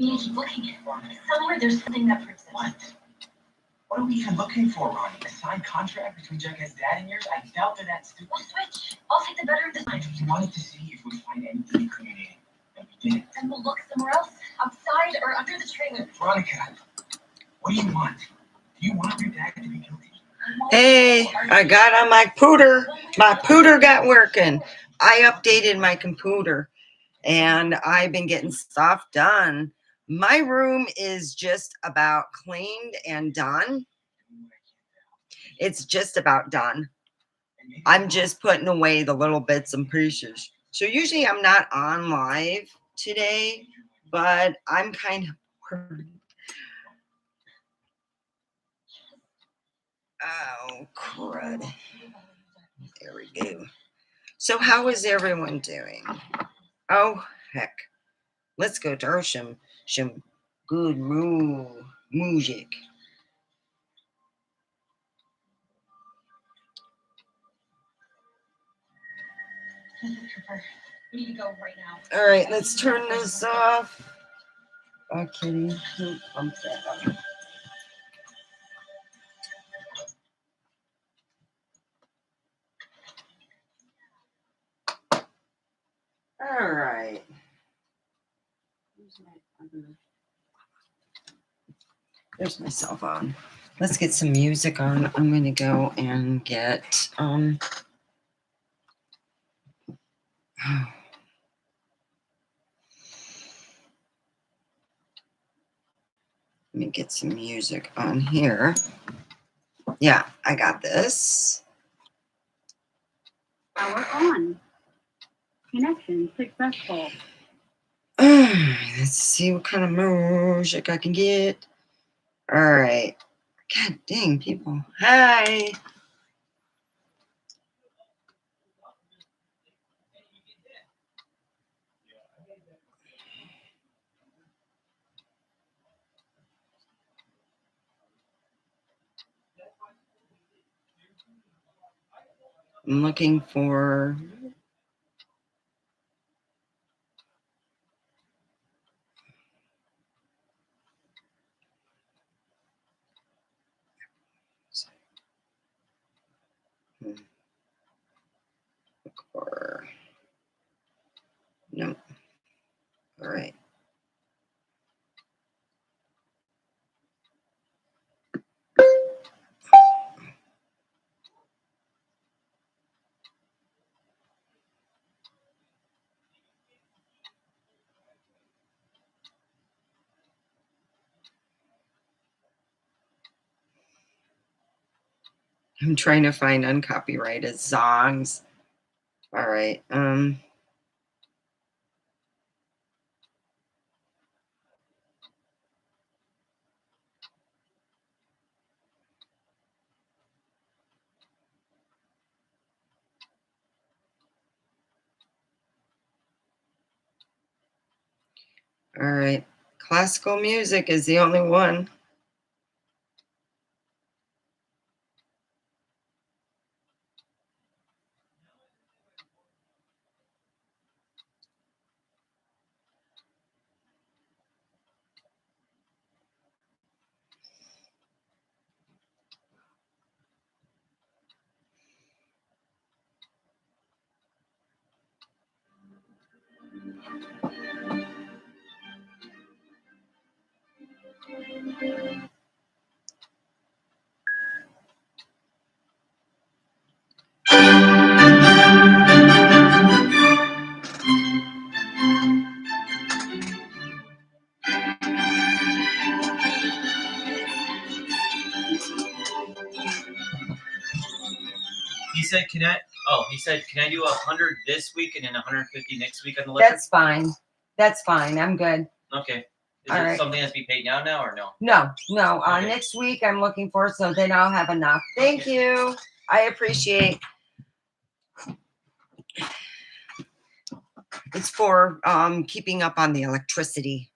You keep looking for me. Somewhere there's something that proves it. What are we even looking for, Ronnie? A signed contract between Jughead's dad and yours? I doubt that that's stupid. We'll switch. I'll take the better of the time. We wanted to see if we'd find anything incriminating, and we didn't. And we'll look somewhere else, outside or under the trailer. Veronica, what do you want? Do you want your dad to be guilty? Hey, I got on my pooter. My pooter got working. I updated my computer and I've been getting stuff done. My room is just about cleaned and done. It's just about done. I'm just putting away the little bits and pieces. So usually I'm not on live today, but I'm kind of worried. Oh, crud. There we go. So how is everyone doing? Oh, heck. Let's go to some good music. We need to go right now. All right, let's turn this off. Oh, Kitty. Pump that up. All right. There's my cell phone. Let's get some music on. I'm going to go and get let me get some music on here. Yeah, I got this. Power on. Connection successful. Let's see what kind of music I can get. All right. God dang, people. Hi. I'm looking for no. All right. I'm trying to find uncopyrighted songs. All right. All right. Classical music is the only one. He said, can I do 100 this week and then 150 next week on the liquor? That's fine. That's fine. I'm good. Okay. Is All it right. something that's be paid now or no? No. Okay. Next week I'm looking for, so then I'll have enough. Thank you. I appreciate. It's for keeping up on the electricity.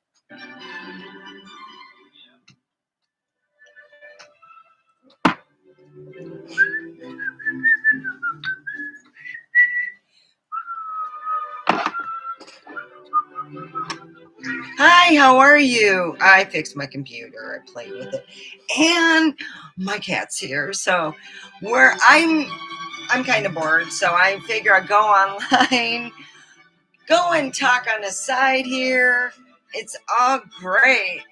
Hi, Hi, how are you? I fixed my computer. I played with it. And my cat's here. So where I'm kind of bored. So I figure I'd go online, go and talk on the side here. It's all great.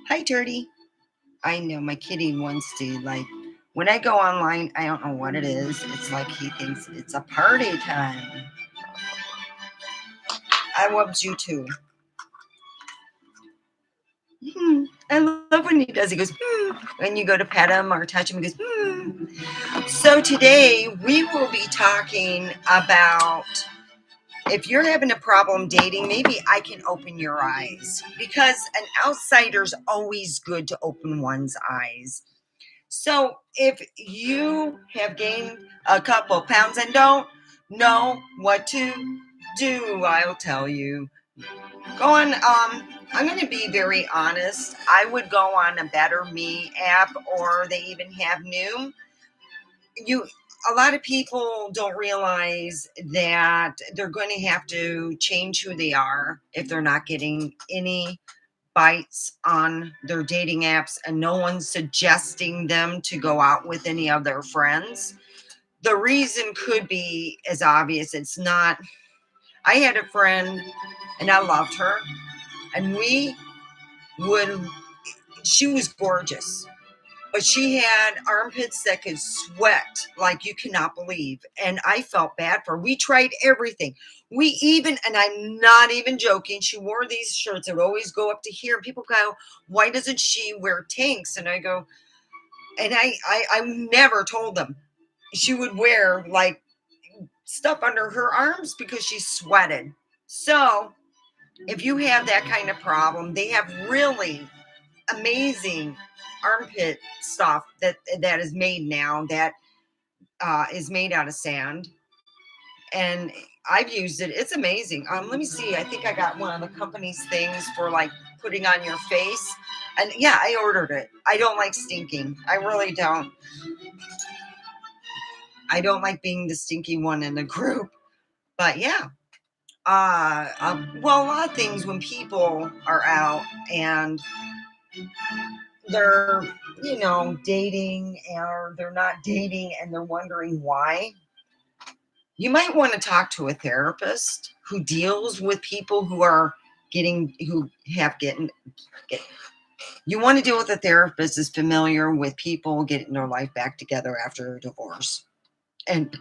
Hi, Dirty. I know my kitty wants to, like, when I go online, I don't know what it is. It's like he thinks it's a party time. I love you too. I love when he does. He goes, when you go to pet him or touch him, he goes, So today we will be talking about if you're having a problem dating, maybe I can open your eyes, because an outsider's always good to open one's eyes. So if you have gained a couple pounds and don't know what to do, I'll tell you. Go on, I'm going to be very honest. I would go on a Better Me app, or they even have Noom. A lot of people don't realize that they're going to have to change who they are if they're not getting any bites on their dating apps, and no one's suggesting them to go out with any of their friends. The reason could be as obvious. It's not. I had a friend and I loved her, and she was gorgeous, but she had armpits that could sweat like you cannot believe. And I felt bad for her. We tried everything. And I'm not even joking, she wore these shirts that would always go up to here. And people go, why doesn't she wear tanks? And I go, and I never told them. She would wear like stuff under her arms because she sweated. So if you have that kind of problem, they have really amazing armpit stuff that is made now that is made out of sand, and I've used it. It's amazing. Let me see. I think I got one of the company's things for like putting on your face, and yeah, I ordered it. I don't like stinking. I really don't. I don't like being the stinky one in the group. But yeah. Well, a lot of things when people are out and they're, dating, or they're not dating and they're wondering why, you might want to talk to a therapist who deals with people who you want to deal with a therapist is familiar with people getting their life back together after a divorce. And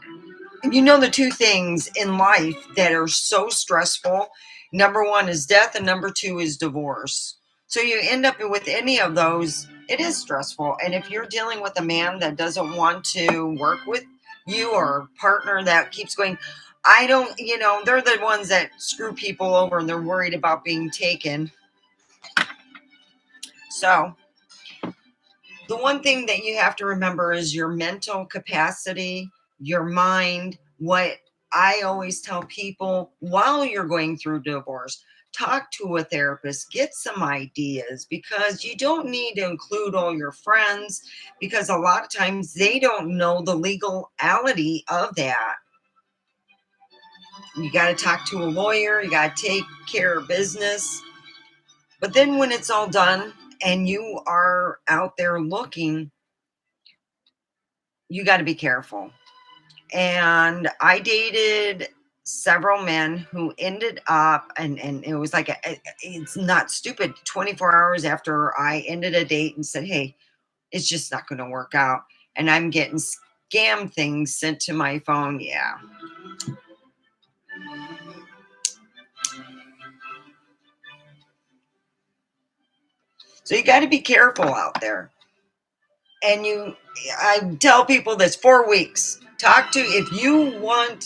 the two things in life that are so stressful, number one is death, and number two is divorce. So you end up with any of those, it is stressful. And if you're dealing with a man that doesn't want to work with you, or a partner that keeps going, they're the ones that screw people over and they're worried about being taken. So the one thing that you have to remember is your mental capacity, your mind. What I always tell people while you're going through divorce, talk to a therapist, get some ideas, because you don't need to include all your friends, because a lot of times they don't know the legality of that. You got to talk to a lawyer, you got to take care of business. But then when it's all done and you are out there looking, you got to be careful. And I dated several men who ended up, and it was like, it's not stupid, 24 hours after I ended a date and said, hey, it's just not going to work out. And I'm getting scam things sent to my phone. Yeah. So you got to be careful out there. And I tell people this, 4 weeks. If you want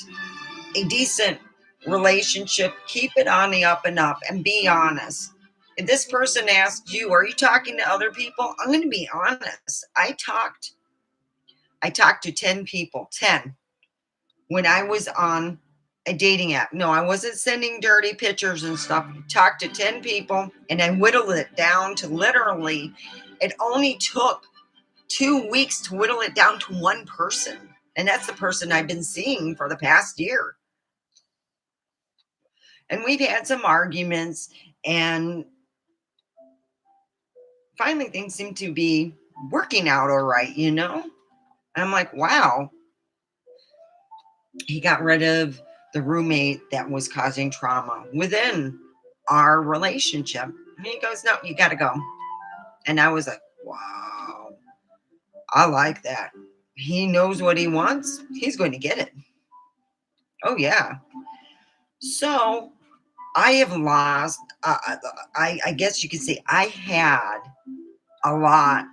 a decent relationship, keep it on the up and up, and be honest. If this person asked you, are you talking to other people? I'm going to be honest. I talked to 10 people, 10, when I was on a dating app. No, I wasn't sending dirty pictures and stuff. Talked to 10 people and I whittled it down to literally, it only took 2 weeks to whittle it down to one person. And that's the person I've been seeing for the past year. And we've had some arguments, and finally things seem to be working out all right, you know? And I'm like, wow. He got rid of the roommate that was causing trauma within our relationship. And he goes, no, you got to go. And I was like, wow, I like that. He knows what he wants. He's going to get it. Oh, yeah. So I have lost, I guess you could say I had a lot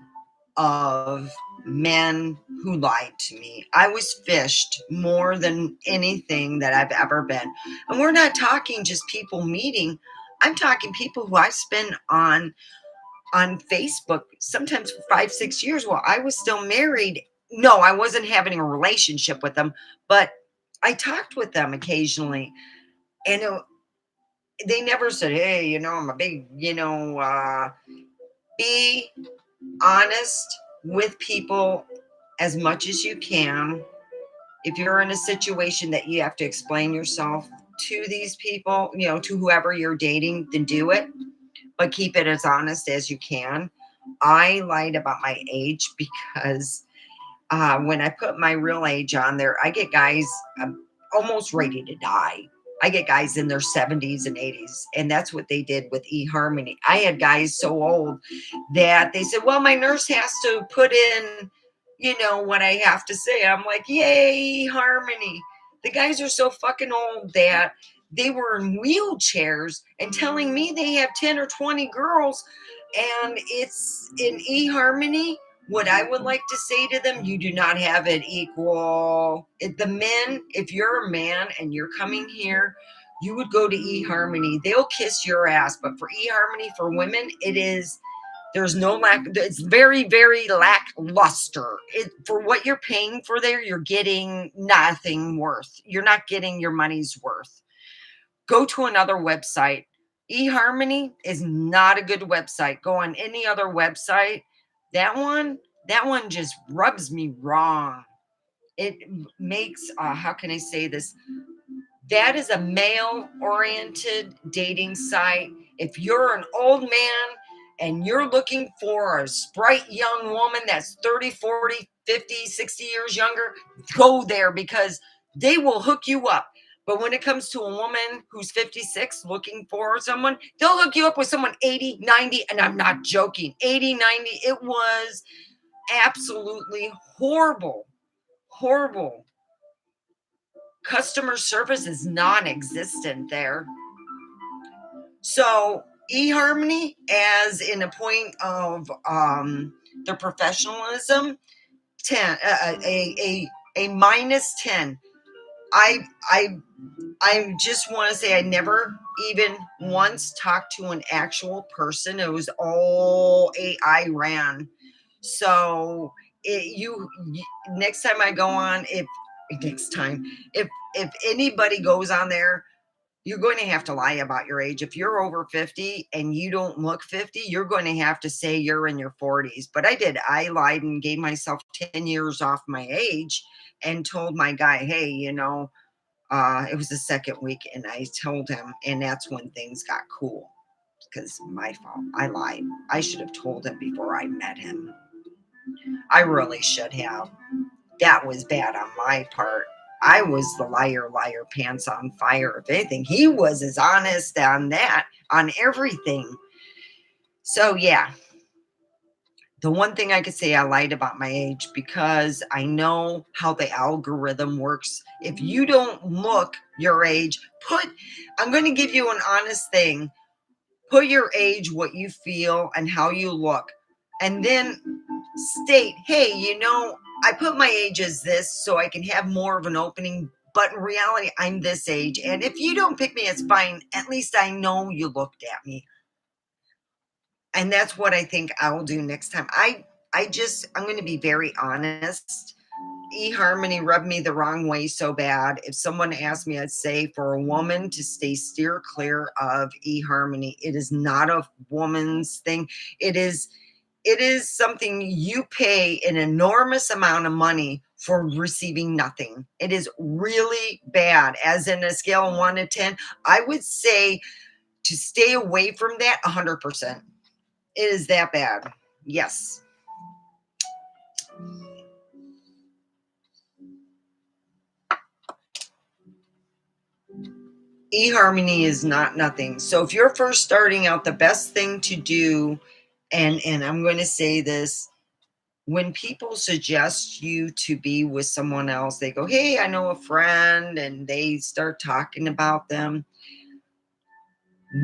of men who lied to me. I was fished more than anything that I've ever been. And we're not talking just people meeting. I'm talking people who I've spent on Facebook, sometimes for 5-6 years while I was still married. No, I wasn't having a relationship with them, but I talked with them occasionally. And they never said, hey, I'm a big, be honest with people as much as you can. If you're in a situation that you have to explain yourself to these people, to whoever you're dating, then do it, but keep it as honest as you can. I lied about my age because when I put my real age on there, I get guys almost ready to die. I get guys in their 70s and 80s, and that's what they did with eHarmony. I had guys so old that they said, well, my nurse has to put in, what I have to say. I'm like, yay, eHarmony. The guys are so fucking old that they were in wheelchairs and telling me they have 10 or 20 girls, and it's in eHarmony. What I would like to say to them, you do not have it equal. The men, if you're a man and you're coming here, you would go to eHarmony. They'll kiss your ass. But for eHarmony, for women, there's no lack. It's very, very lackluster. For what you're paying for there, you're getting nothing worth. You're not getting your money's worth. Go to another website. eHarmony is not a good website. Go on any other website. That one just rubs me wrong. It makes, how can I say this? That is a male-oriented dating site. If you're an old man and you're looking for a sprite young woman that's 30, 40, 50, 60 years younger, go there because they will hook you up. But when it comes to a woman who's 56 looking for someone, they'll hook you up with someone 80, 90, and I'm not joking, 80, 90. It was absolutely horrible, horrible. Customer service is non-existent there. So eHarmony, as in a point of their professionalism, 10, a -10. I just want to say I never even once talked to an actual person. It was all AI ran. So next time I go on, if anybody goes on there, you're going to have to lie about your age. If you're over 50 and you don't look 50, you're going to have to say you're in your 40s. But I did. I lied and gave myself 10 years off my age and told my guy, hey, it was the second week, and I told him, and that's when things got cool because my fault. I lied. I should have told him before I met him. I really should have. That was bad on my part. I was the liar, pants on fire. If anything, he was as honest on that, on everything. So, yeah. The one thing I could say, I lied about my age because I know how the algorithm works. If you don't look your age, I'm going to give you an honest thing. Put your age, what you feel, and how you look. And then state, hey, I put my age as this so I can have more of an opening, but in reality, I'm this age. And if you don't pick me, it's fine. At least I know you looked at me. And that's what I think I will do next time. I'm going to be very honest. eHarmony rubbed me the wrong way so bad. If someone asked me, I'd say for a woman to steer clear of eHarmony. It is not a woman's thing. It is something you pay an enormous amount of money for receiving nothing. It is really bad. As in a scale of 1 to 10, I would say to stay away from that 100%. It is that bad. Yes. eHarmony is not nothing. So if you're first starting out, the best thing to do, and I'm going to say this, when people suggest you to be with someone else, they go, hey, I know a friend, and they start talking about them.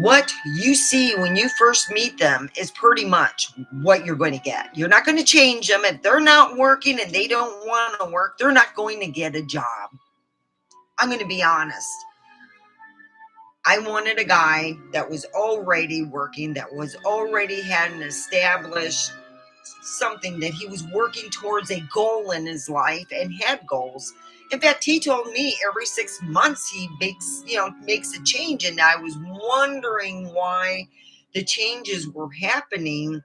What you see when you first meet them is pretty much what you're going to get. You're not going to change them. If they're not working and they don't want to work, they're not going to get a job. I'm going to be honest. I wanted a guy that was already working, that was already had an established something, that he was working towards a goal in his life and had goals. In fact, he told me every 6 months he makes a change. And I was wondering why the changes were happening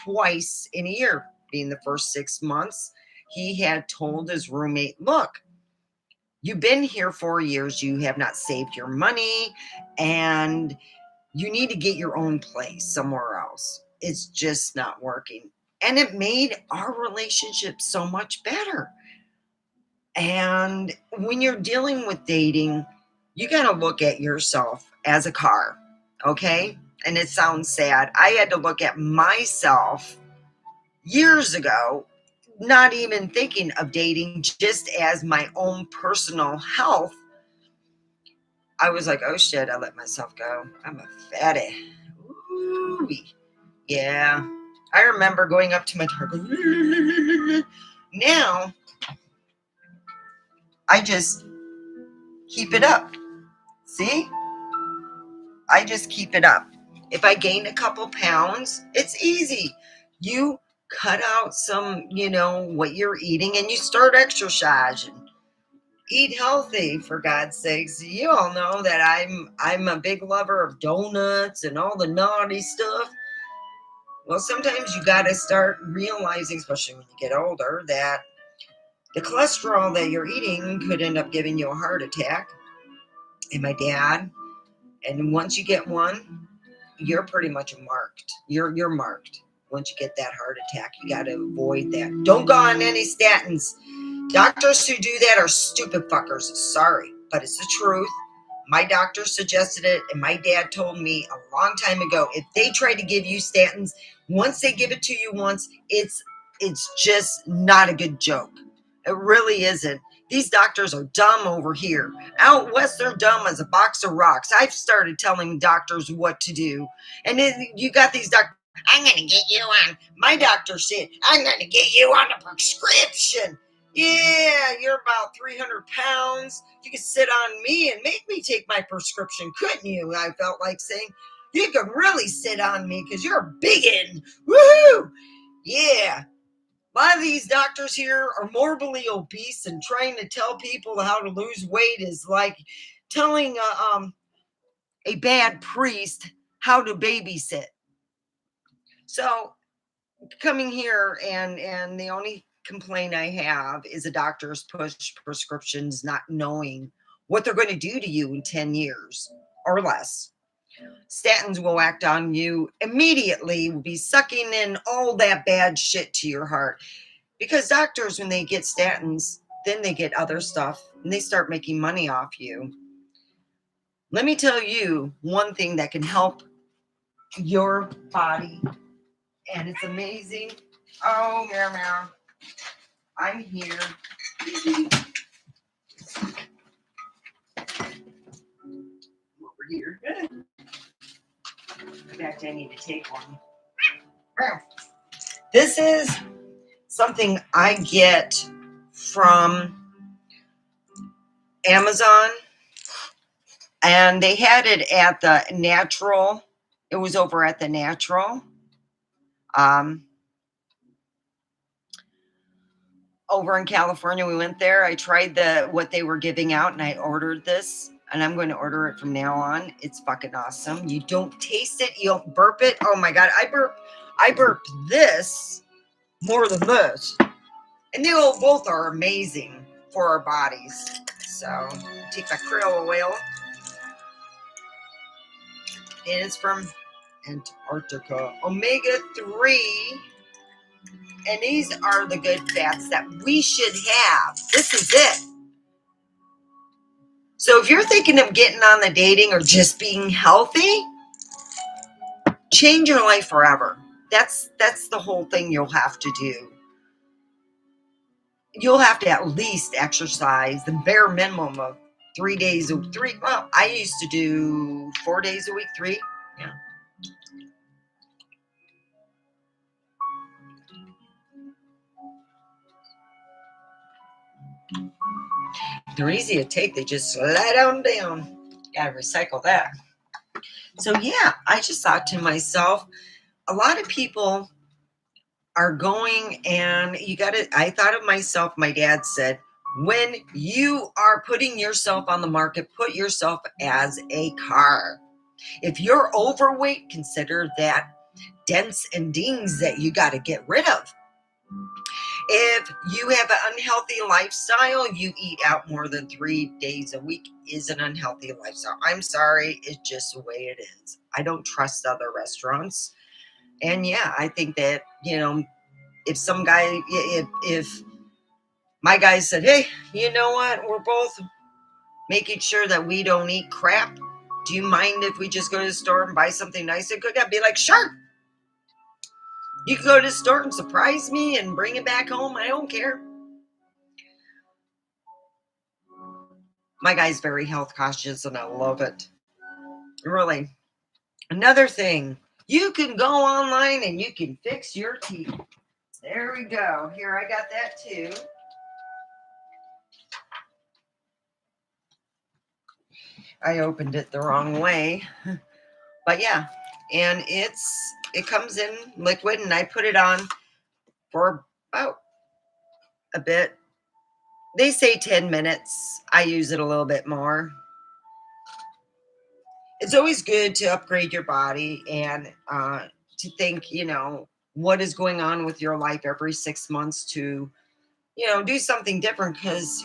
twice in a year. Being the first 6 months, he had told his roommate, look, you've been here 4 years, you have not saved your money, and you need to get your own place somewhere else. It's just not working. And it made our relationship so much better. And when you're dealing with dating, you got to look at yourself as a car, okay? And it sounds sad. I had to look at myself years ago, not even thinking of dating, just as my own personal health. I was like, oh shit, I let myself go. I'm a fatty. Ooh, yeah. I remember going up to my target. Now, I just keep it up. See? I just keep it up. If I gain a couple pounds, it's easy. You cut out some, what you're eating, and you start exercising. Eat healthy, for God's sakes. You all know that I'm a big lover of donuts and all the naughty stuff. Well, sometimes you got to start realizing, especially when you get older, that the cholesterol that you're eating could end up giving you a heart attack. And my dad, and once you get one, you're pretty much marked. You're marked. Once you get that heart attack, you got to avoid that. Don't go on any statins. Doctors who do that are stupid fuckers. Sorry, but it's the truth. My doctor suggested it, and my dad told me a long time ago, if they try to give you statins, once they give it to you once, it's just not a good joke. It really isn't. These doctors are dumb over here. Out west, they're dumb as a box of rocks. I've started telling doctors what to do. And then you got these doctors, I'm going to get you on. My doctor said, I'm going to get you on a prescription. Yeah, you're about 300 pounds. You could sit on me and make me take my prescription, couldn't you? I felt like saying, you could really sit on me because you're a biggin. Woohoo! Yeah. A lot of these doctors here are morbidly obese, and trying to tell people how to lose weight is like telling a bad priest how to babysit. So coming here and the only complaint I have is the doctors push prescriptions not knowing what they're going to do to you in 10 years or less. Statins will act on you immediately, will be sucking in all that bad shit to your heart. Because doctors, when they get statins, then they get other stuff and they start making money off you. Let me tell you one thing that can help your body, and it's amazing. Oh, meow. I'm here. Over here. In fact, I need to take one. This is something I get from Amazon, and they had it at the Natural. It was over at the Natural. over in California, we went there. I tried what they were giving out, and I ordered this, and I'm going to order it from now on. It's fucking awesome. You don't taste it, you don't burp it. Oh my god, I burped this more than this, and they both are amazing for our bodies. So take my krill oil, and it's from Antarctica, omega-3. And these are the good fats that we should have. This is it. So if you're thinking of getting on the dating or just being healthy, change your life forever. That's the whole thing you'll have to do. You'll have to at least exercise the bare minimum of 3 days, well, I used to do 4 days a week, 3. Yeah. They're easy to take. They just slide on down. Gotta recycle that. So yeah, I just thought to myself, a lot of people are going, and I thought of myself, my dad said, when you are putting yourself on the market, put yourself as a car. If you're overweight, consider that dents and dings that you got to get rid of. If you have an unhealthy lifestyle, you eat out more than 3 days a week is an unhealthy lifestyle. I'm sorry, it's just the way it is. I don't trust other restaurants. And yeah, I think that, if some guy, if my guy said, hey, you know what, we're both making sure that we don't eat crap. Do you mind if we just go to the store and buy something nice and cook? I'd be like, sure. You can go to the store and surprise me and bring it back home. I don't care. My guy's very health conscious, and I love it. Really. Another thing, you can go online and you can fix your teeth. There we go. Here, I got that too. I opened it the wrong way. But yeah, and it comes in liquid, and I put it on for about a bit. They say 10 minutes. I use it a little bit more. It's always good to upgrade your body and to think, what is going on with your life every 6 months to, do something different. Because,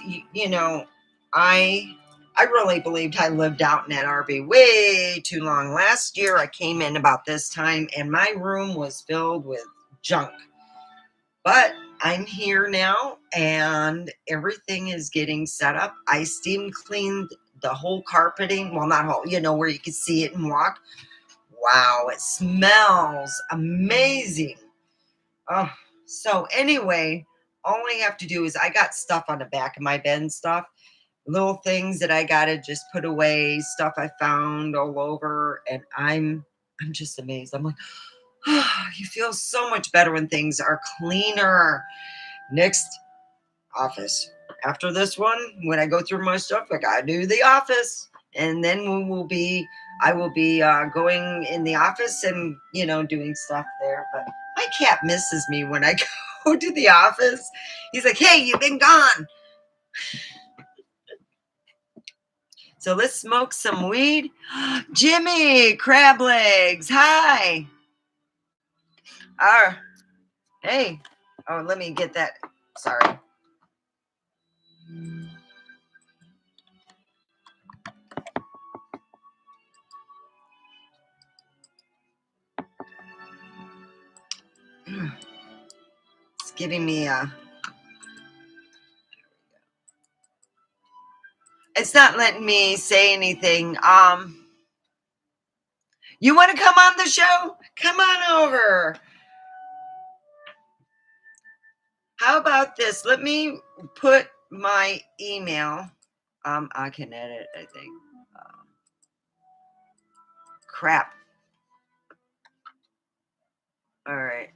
I really believed I lived out in that RV way too long. Last year, I came in about this time, and my room was filled with junk. But I'm here now, and everything is getting set up. I steam cleaned the whole carpeting. Well, not whole, where you can see it and walk. Wow, it smells amazing. Oh, so anyway, all I have to do is I got stuff on the back of my bed and stuff. Little things that I gotta just put away, stuff I found all over, and I'm just amazed. I'm like, oh, you feel so much better when things are cleaner. Next, office. After this one, when I go through my stuff, I gotta do the office, and then I will be going in the office and doing stuff there. But my cat misses me when I go to the office. He's like, "Hey, you've been gone." So let's smoke some weed. Jimmy, crab legs, hi. Hey. Oh, let me get that. Sorry. It's giving me it's not letting me say anything. You want to come on the show? Come on over. How about this? Let me put my email. I can edit, I think. Crap. All right.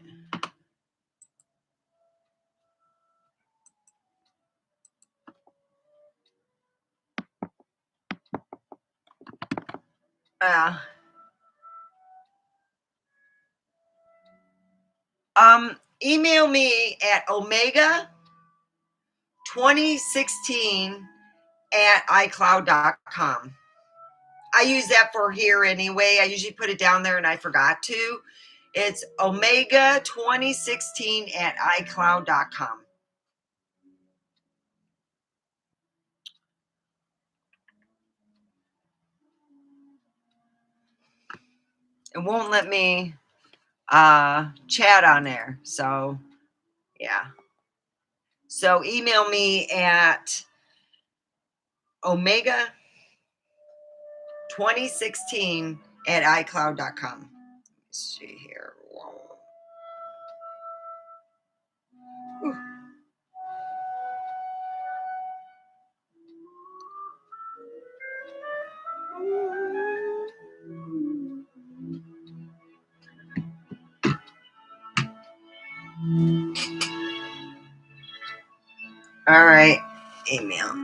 Email me at Omega 2016 at iCloud.com. I use that for here anyway. I usually put it down there and I forgot to. It's Omega 2016 at iCloud.com. It won't let me chat on there. So, yeah. So email me at Omega 2016 at iCloud.com. Let's see here. Whew. All right, email.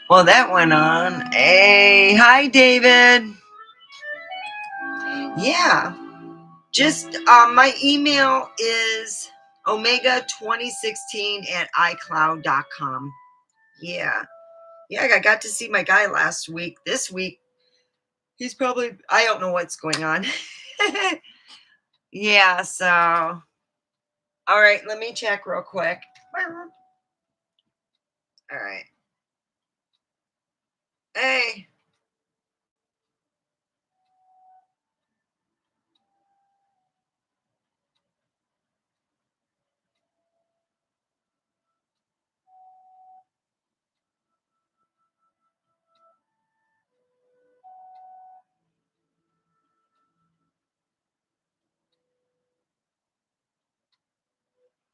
Well, that went on. Hey, hi, David. Yeah, just my email is omega2016 at iCloud.com. Yeah, I got to see my guy last week. This week, he's probably, I don't know what's going on. Yeah, so, all right, let me check real quick. All right. Hey.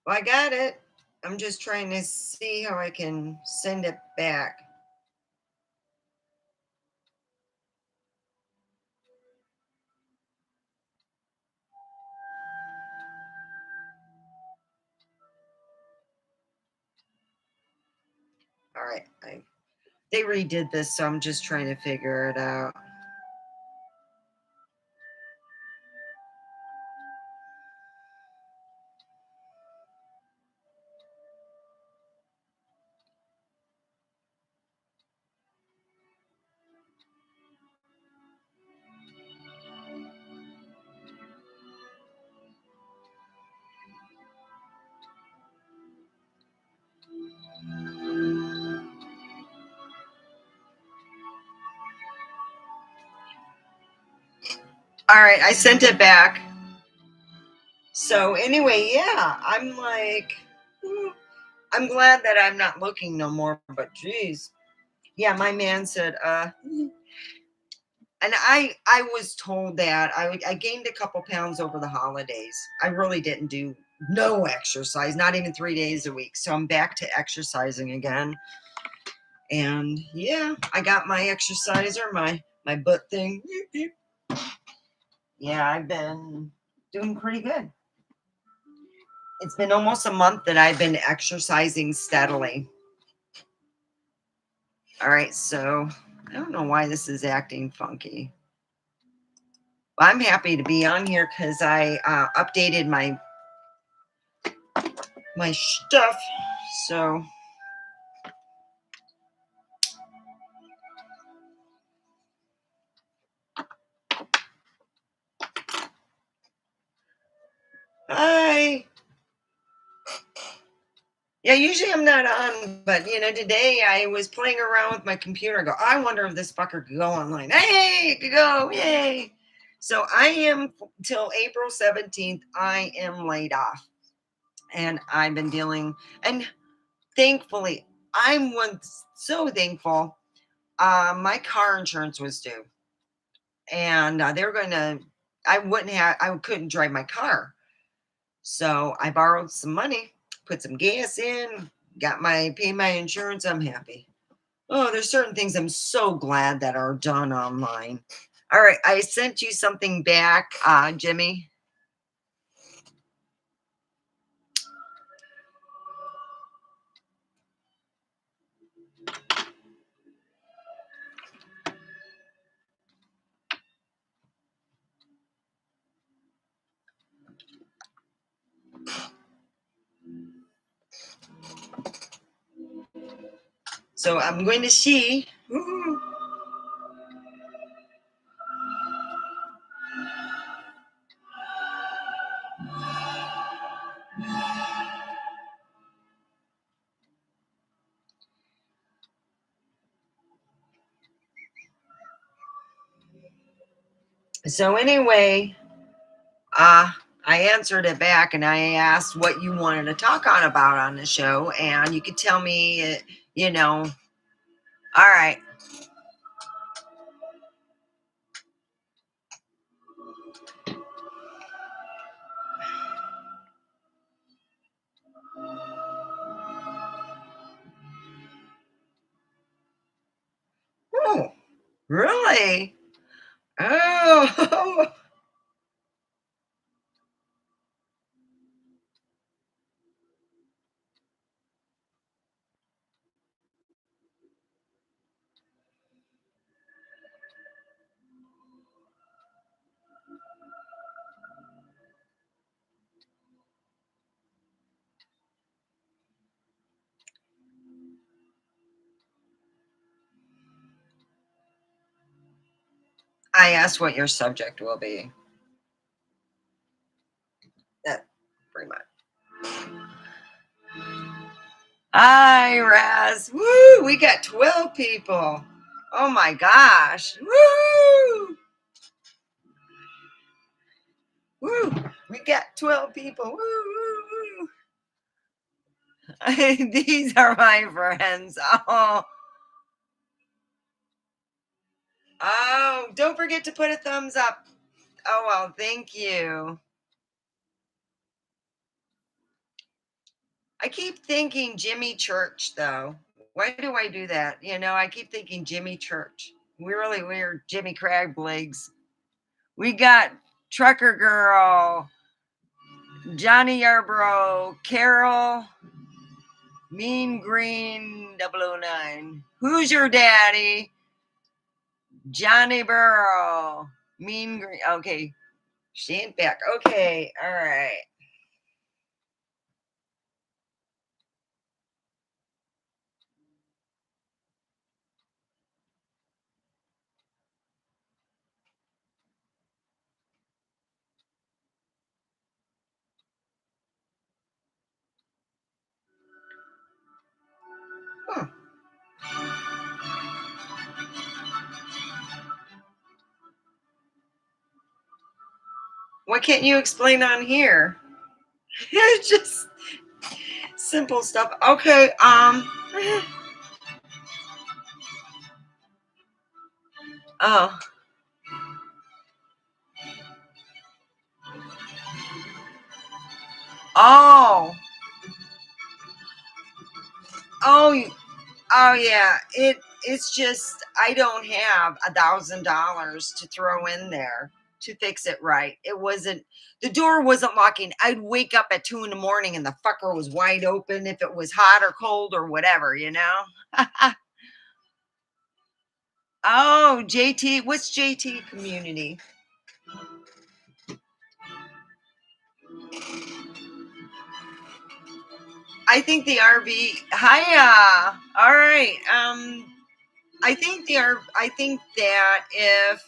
Well, I got it. I'm just trying to see how I can send it back. All right. They redid this, so I'm just trying to figure it out. All right, I sent it back. So anyway, yeah, I'm like, I'm glad that I'm not looking no more, but geez. Yeah, my man said, and I was told that I gained a couple pounds over the holidays. I really didn't do no exercise, not even 3 days a week. So I'm back to exercising again. And yeah, I got my exerciser, my butt thing. Yeah, I've been doing pretty good. It's been almost a month that I've been exercising steadily. All right, so I don't know why this is acting funky. Well, I'm happy to be on here because I updated my stuff. So hi. Yeah, usually I'm not on, but today I was playing around with my computer. I go, I wonder if this fucker could go online. Hey, it could go, yay! So I am till April 17th. I am laid off, and I've been dealing. And thankfully, I'm so thankful. My car insurance was due, and they were going to. I couldn't drive my car, so I borrowed some money. Put some gas in, pay my insurance. I'm happy. Oh, there's certain things I'm so glad that are done online. All right, I sent you something back, Jimmy. So I'm going to see. Woo-hoo. So anyway, I answered it back and I asked what you wanted to talk about on the show, and you could tell me, you know, all right. Oh, really? Oh, I asked what your subject will be. That pretty much. Hi, Raz. Woo! We got 12 people. Oh my gosh. Woo! Woo! We got 12 people. Woo! Woo! Woo! These are my friends. Oh. Oh, don't forget to put a thumbs up. Oh, well, thank you. I keep thinking Jimmy Church, though. Why do I do that? You know, I keep thinking Jimmy Church. We're really weird. Jimmy Crab Legs. We got Trucker Girl, Johnny Yarborough, Carol, Mean Green 009. Who's your daddy? Johnny Burrow. Mean Green. Okay. She ain't back. Okay. All right. Huh. Why can't you explain on here? It's just simple stuff. Okay. Oh. Oh. Oh. Oh yeah. It's just I don't have $1,000 to throw in there to fix it right. It wasn't, the door wasn't locking. I'd wake up at 2 a.m. and the fucker was wide open if it was hot or cold or whatever, you know? Oh, JT, what's JT community? I think the RV. Hiya. All right. I think that if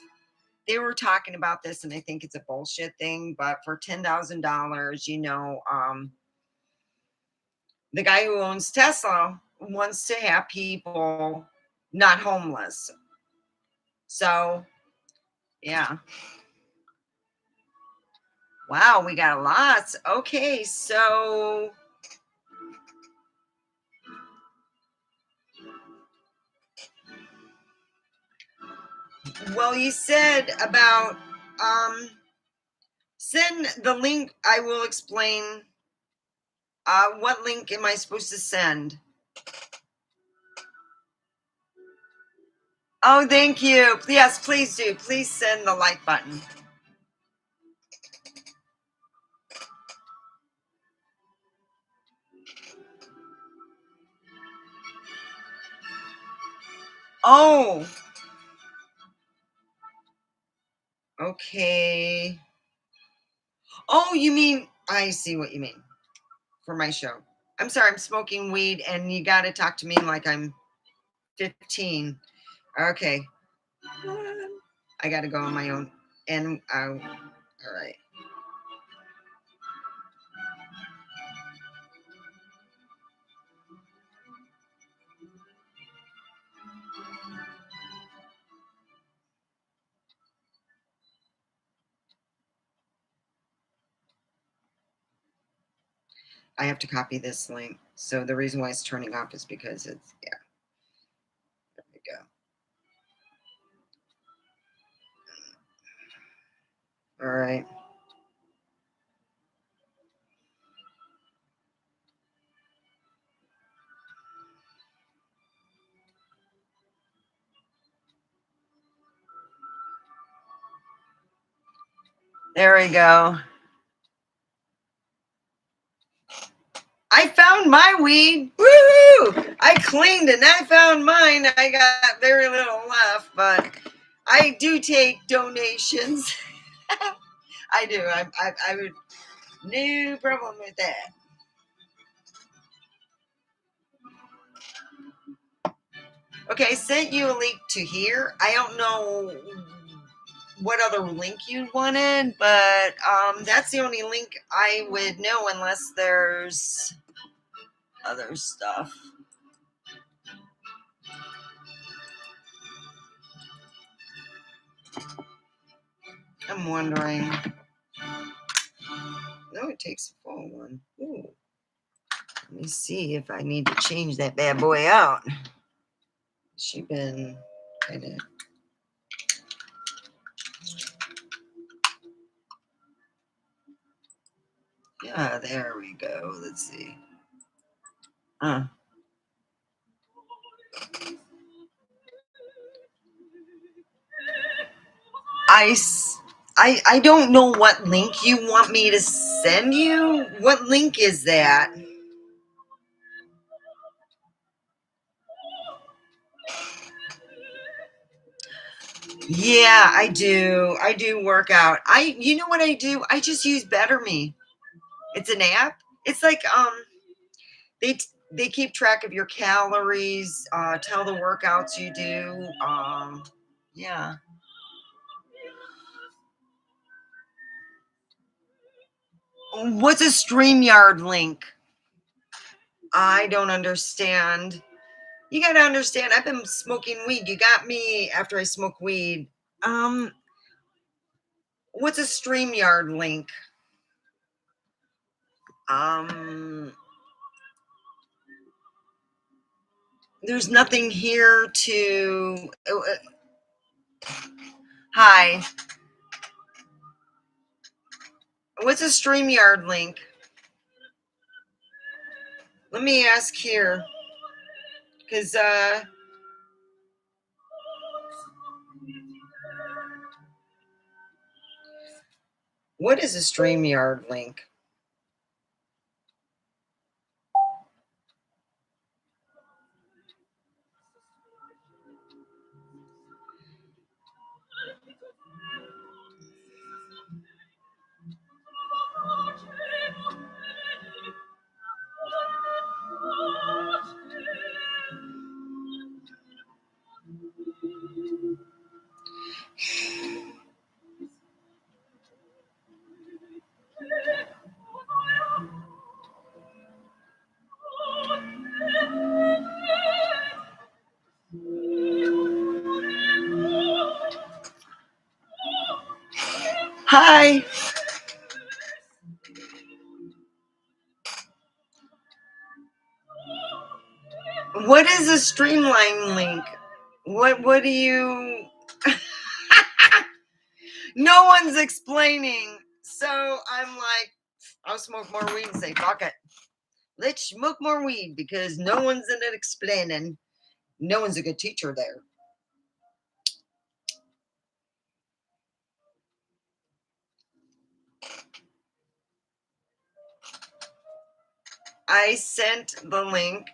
they were talking about this, and I think it's a bullshit thing, but for $10,000, you know, the guy who owns Tesla wants to have people not homeless. So, yeah. Wow, we got lots. Okay, so well, you said about send the link. I will explain. What link am I supposed to send? Oh, thank you. Yes, please do. Please send the like button. Oh. Okay. Oh, you mean, I see what you mean. For my show. I'm sorry, I'm smoking weed and you got to talk to me like I'm 15. Okay. I got to go on my own. And all right. I have to copy this link. So the reason why it's turning off is because it's, yeah. There we go. All right. There we go. I found my weed. Woo! I cleaned and I found mine. I got very little left, but I do take donations. I do. I would, no problem with that. Okay, I sent you a link to here. I don't know what other link you wanted, but that's the only link I would know unless there's other stuff. I'm wondering. No, it takes a full one. Ooh. Let me see if I need to change that bad boy out. She been kind of. Yeah, there we go. Let's see. I don't know what link you want me to send you. What link is that? Yeah, I do. I do work out. You know what I do? I just use Better Me. It's an app. It's like they keep track of your calories, tell the workouts you do. Yeah. What's a StreamYard link? I don't understand. You gotta understand, I've been smoking weed. You got me after I smoke weed. What's a StreamYard link? There's nothing here to. Hi. What's a StreamYard link? Let me ask here. Because, what is a StreamYard link? Hi. What is a Streamline link? What do you... No one's explaining. So I'm like, I'll smoke more weed and say, fuck it. Let's smoke more weed because no one's in it explaining. No one's a good teacher there. I sent the link.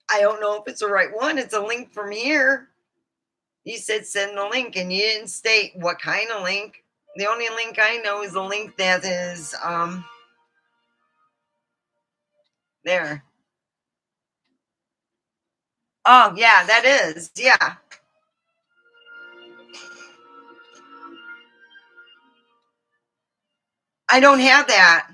I don't know if it's the right one. It's a link from here. You said send the link and you didn't state what kind of link. The only link I know is the link that is there. Oh, yeah, that is. Yeah. I don't have that.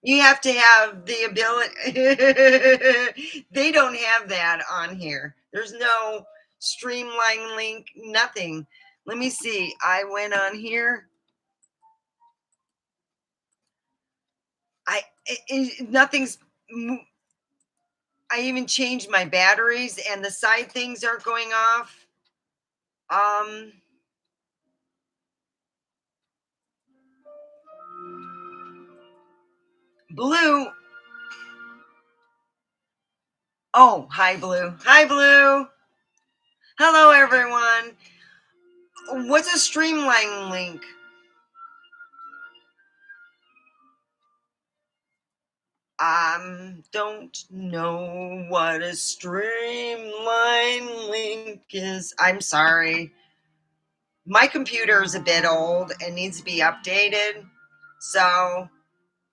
You have to have the ability. They don't have that on here. There's no streamline link, nothing. Let me see. I went on here. Nothing's. I even changed my batteries, and the side things aren't going off. Blue. Oh, hi, Blue. Hi, Blue. Hello, everyone. What's a streamline link? Don't know what a streamline link is. I'm sorry. My computer is a bit old and needs to be updated. So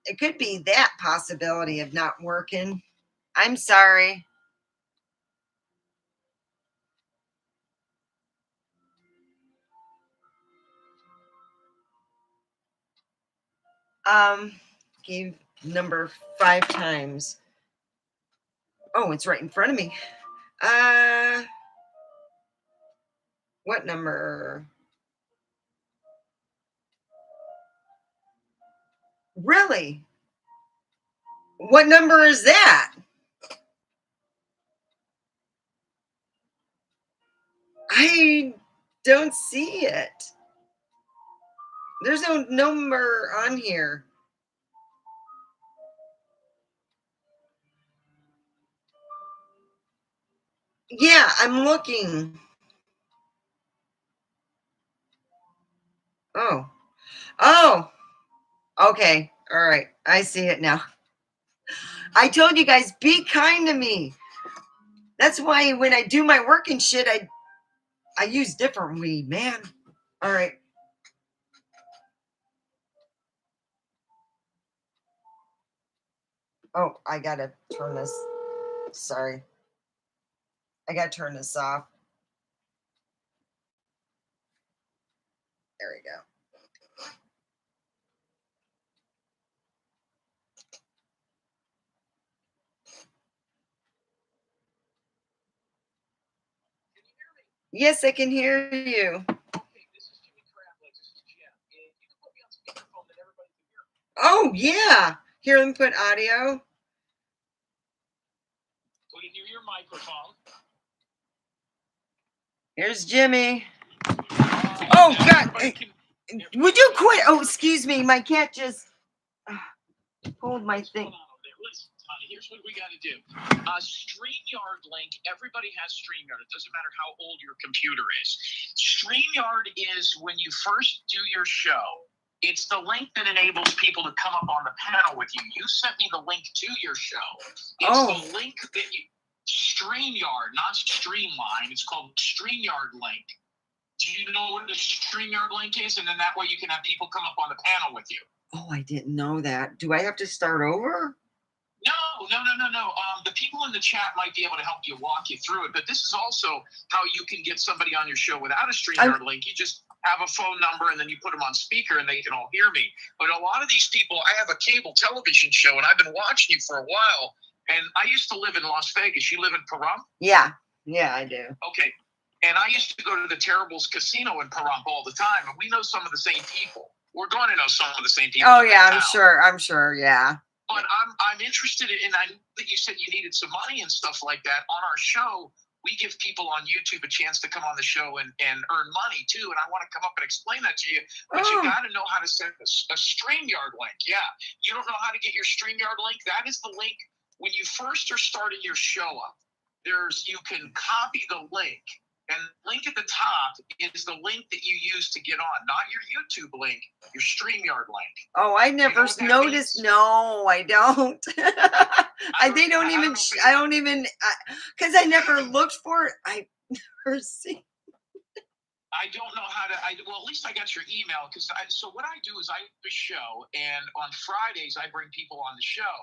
it could be that possibility of not working. I'm sorry. Gave number 5 times. Oh, it's right in front of me. What number? Really? What number is that? I don't see it. There's no number on here. Yeah, I'm looking. Oh. Oh. Okay. All right. I see it now. I told you guys, be kind to me. That's why when I do my work and shit, I use different weed, man. All right. Oh, I gotta turn this. Sorry. I gotta turn this off. There we go. Yes, I can hear you. Oh, yeah. Here, let me put audio. We can hear your microphone. Here's Jimmy. Oh, God. Would you quit? Oh, excuse me. My cat just pulled my thing. Listen, here's what we got to do. StreamYard link. Everybody has StreamYard. It doesn't matter how old your computer is. StreamYard is when you first do your show. It's the link that enables people to come up on the panel with you. You sent me the link to your show. It's the link that you... StreamYard, not Streamline. It's called StreamYard link. Do you know what the StreamYard link is? And then that way you can have people come up on the panel with you. Oh, I didn't know that. Do I have to start over? No. The people in the chat might be able to help you walk you through it, but this is also how you can get somebody on your show without a StreamYard link. You just have a phone number and then you put them on speaker and they can all hear me. But a lot of these people, I have a cable television show and I've been watching you for a while. And I used to live in Las Vegas. You live in Pahrump? Yeah, I do. Okay. And I used to go to the Terribles Casino in Pahrump all the time, and we know some of the same people. We're going to know some of the same people. Oh, yeah, I'm sure, yeah. But I'm interested in, I know that you said you needed some money and stuff like that. On our show, we give people on YouTube a chance to come on the show and earn money, too. And I want to come up and explain that to you. But you got to know how to set a StreamYard link. Yeah. You don't know how to get your StreamYard link? That is the link. When you first are starting your show up, you can copy the link. And the link at the top is the link that you use to get on, not your YouTube link, your StreamYard link. Oh, I never noticed. No, I don't. I don't even, because I never looked for it. I never see. I don't know how to. Well, at least I got your email because so what I do is I do a show, and on Fridays I bring people on the show,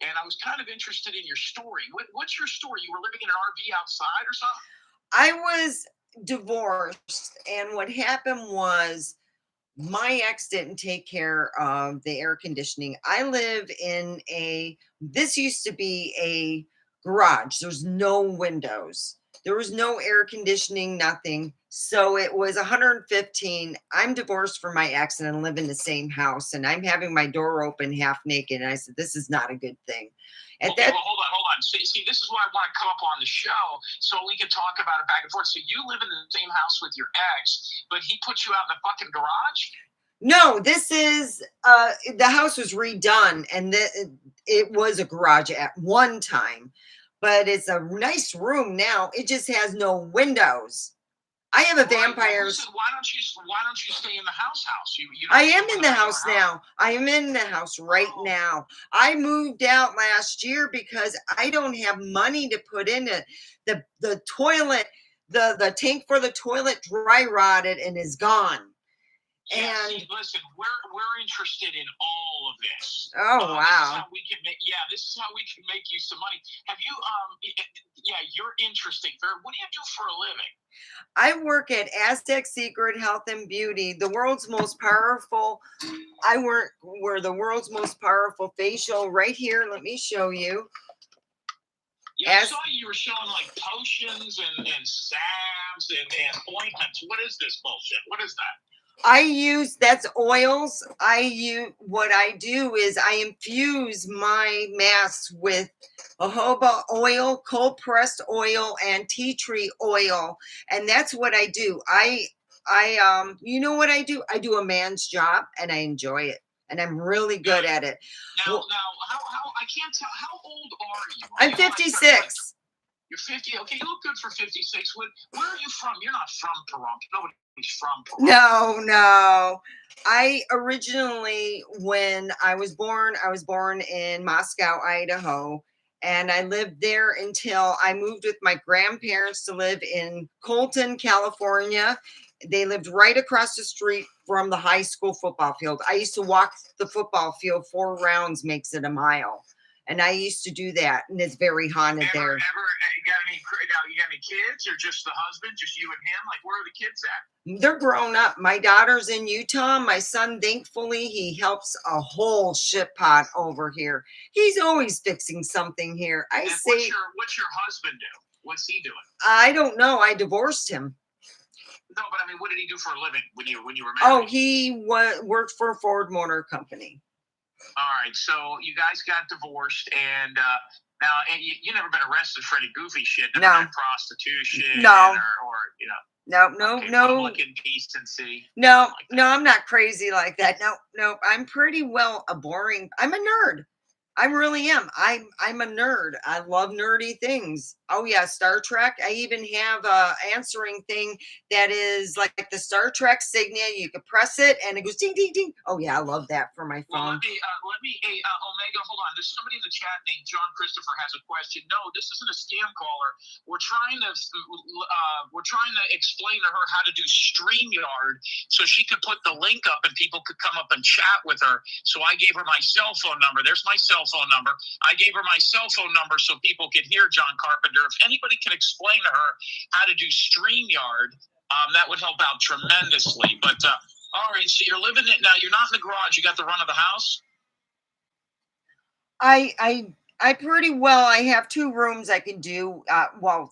and I was kind of interested in your story. What's your story? You were living in an RV outside or something? I was divorced, and what happened was my ex didn't take care of the air conditioning. I live in this used to be a garage. There's no windows. There was no air conditioning, nothing. So it was 115. I'm divorced from my ex and I live in the same house, and I'm having my door open half naked. And I said, this is not a good thing. Okay, well, hold on. See, this is why I want to come up on the show so we can talk about it back and forth. So you live in the same house with your ex, but he put you out in the fucking garage? No, this is the house was redone, and it was a garage at one time, but it's a nice room now. It just has no windows. I have a vampire. Why don't you stay in the house? I am in the house now. I am in the house right now. I moved out last year because I don't have money to put in it. The toilet, the tank for the toilet dry rotted and is gone. Yeah, And see, listen, we're interested in all of this. Oh wow! This is how we can make you some money. Have you? You're interesting. What do you do for a living? I work at Aztec Secret Health and Beauty, the world's most powerful. We're the world's most powerful facial right here. Let me show you. Yeah, I saw you were showing like potions and salves and ointments. What is this bullshit? What is that? That's oils. What I do is I infuse my masks with jojoba oil, cold pressed oil, and tea tree oil. And that's what I do. You know what I do? I do a man's job and I enjoy it. And I'm really good at it. Now, how I can't tell. How old are you? I'm 56. You're 50. Okay, you look good for 56. Where are you from? You're not from Toronto. Nobody's from Toronto. No. I originally, when I was born in Moscow, Idaho, and I lived there until I moved with my grandparents to live in Colton, California. They lived right across the street from the high school football field. I used to walk the football field 4 rounds makes it a mile. And I used to do that, and it's very haunted there. You got any kids, or just the husband, just you and him? Like, where are the kids at? They're grown up. My daughter's in Utah. My son, thankfully, he helps a whole shit pot over here. He's always fixing something here. What's your husband do? What's he doing? I don't know. I divorced him. No, but I mean, what did he do for a living when you were married? Oh, he worked for a Ford Motor Company. All right, so you guys got divorced, and now you never been arrested for any goofy shit, never prostitution, no, or you know, no, public indecency. No, I'm not crazy like that. No, I'm pretty well boring. I'm a nerd. I really am. I'm a nerd. I love nerdy things. Oh yeah, Star Trek. I even have a answering thing that is like the Star Trek signal. You could press it and it goes ding ding ding. Oh yeah, I love that for my phone. Let me, Omega, hold on. There's somebody in the chat named John Christopher has a question. No, this isn't a scam caller. We're trying to explain to her how to do StreamYard so she could put the link up and people could come up and chat with her. So I gave her my cell phone number. There's my cell phone number. I gave her my cell phone number so people could hear John Carpenter. If anybody can explain to her how to do StreamYard, that would help out tremendously. But all right, so you're living it now. You're not in the garage. You got the run of the house. I pretty well. I have 2 rooms I can do.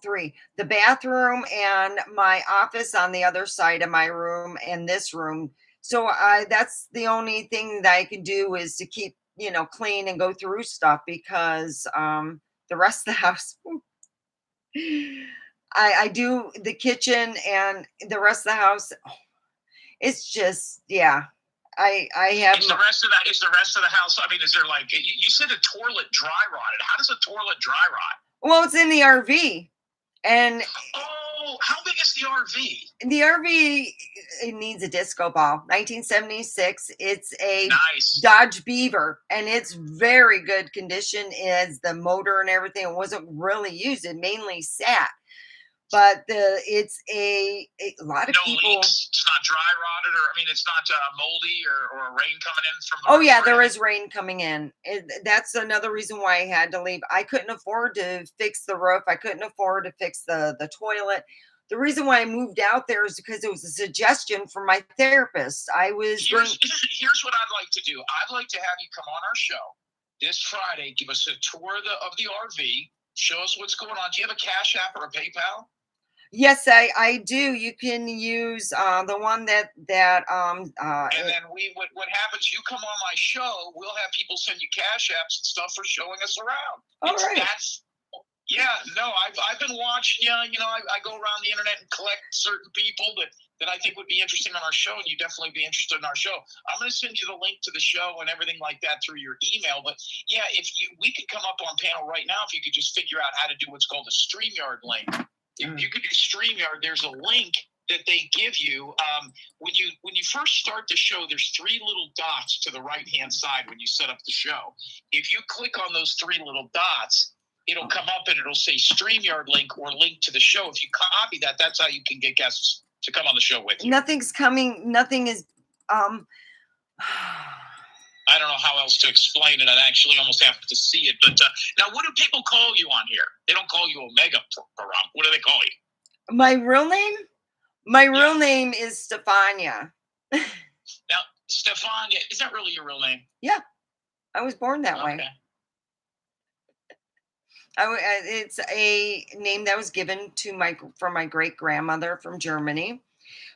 3. The bathroom and my office on the other side of my room, and this room. So that's the only thing that I can do is to keep clean and go through stuff, because the rest of the house. I do the kitchen and the rest of the house. It's just, yeah. I have. Is the rest of the house? I mean, is there like you said a toilet dry rotted? How does a toilet dry rot? Well, it's in the RV, and how big is the RV? The RV, it needs a disco ball. 1976. It's a nice Dodge Beaver, and it's very good condition. As the motor and everything, it wasn't really used. It mainly sat. but it's a lot of No people. leaks. It's not dry rotted, or I mean, it's not moldy or rain coming in from the Oh roof yeah, or there anything? is rain coming in. That's another reason why I had to leave. I couldn't afford to fix the roof. I couldn't afford to fix the toilet. The reason why I moved out there is because it was a suggestion from my therapist. I was going. Here's what I'd like to do. I'd like to have you come on our show this Friday. Give us a tour of the RV. Show us what's going on. Do you have a Cash App or a PayPal? Yes, I do. You can use the one that And then what happens? You come on my show. We'll have people send you Cash Apps and stuff for showing us around. all right. I've been watching you. You know, I go around the internet and collect certain people that I think would be interesting on our show, and you definitely be interested in our show. I'm going to send you the link to the show and everything like that through your email. But yeah, we could come up on panel right now if you could just figure out how to do what's called a StreamYard link. If you could do StreamYard, there's a link that they give you. When you first start the show, there's 3 little dots to the right-hand side when you set up the show. If you click on those 3 little dots, it'll come up and it'll say StreamYard link or link to the show. If you copy that, that's how you can get guests to come on the show with you. Nothing's coming. Nothing is. I don't know how else to explain it. I actually almost have to see it. But now, what do people call you on here? They don't call you Omega Param. What do they call you? My real name? My real name is Stefania. Now, Stefania, is that really your real name? I was born that way. Okay. It's a name that was given to from my great grandmother from Germany,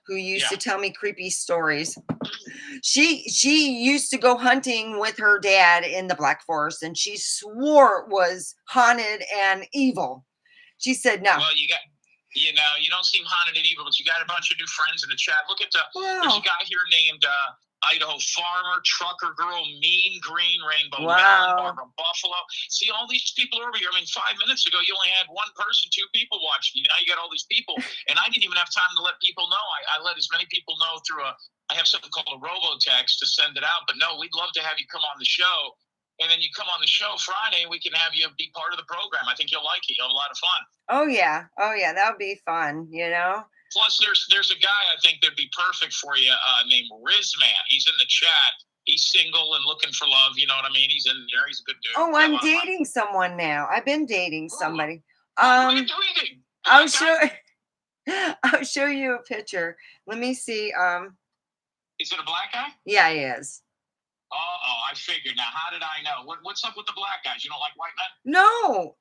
who used to tell me creepy stories. She used to go hunting with her dad in the Black Forest, and she swore it was haunted and evil. She said, "No." Well, you don't seem haunted and evil, but you got a bunch of new friends in the chat. Look at there's a guy here named Idaho Farmer, Trucker Girl, Mean Green, Rainbow Melon, Barbara Buffalo. See, all these people over here. I mean, 5 minutes ago, you only had 1 person, 2 people watching you. Now you got all these people. And I didn't even have time to let people know. I let as many people know through I have something called a robo-text to send it out. But no, we'd love to have you come on the show. And then you come on the show Friday, and we can have you be part of the program. I think you'll like it. You'll have a lot of fun. Oh yeah, that would be fun. Plus, there's a guy I think that'd be perfect for you named Rizman. He's in the chat. He's single and looking for love. You know what I mean? He's in there. He's a good dude. Oh, I'm dating someone now. I've been dating somebody. What are you doing? I'll show you a picture. Let me see. Is it a black guy? Yeah, he is. Oh, I figured. Now, how did I know? What's up with the black guys? You don't like white men? No,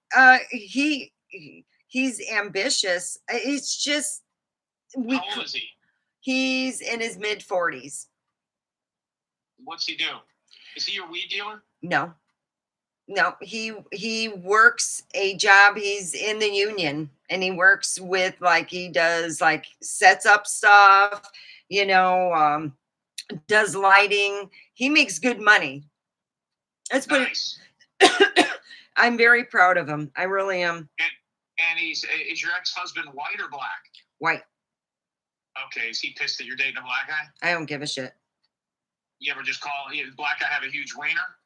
he's ambitious. It's just How old is he? He's in his mid-40s. What's he do? Is he your weed dealer? No, he works a job. He's in the union, and he works with he does sets up stuff, does lighting. He makes good money. That's nice. I'm very proud of him. I really am. And is your ex-husband white or black? White. Okay, is he pissed that you're dating a black guy? I don't give a shit. You ever just call black guy have a huge wiener?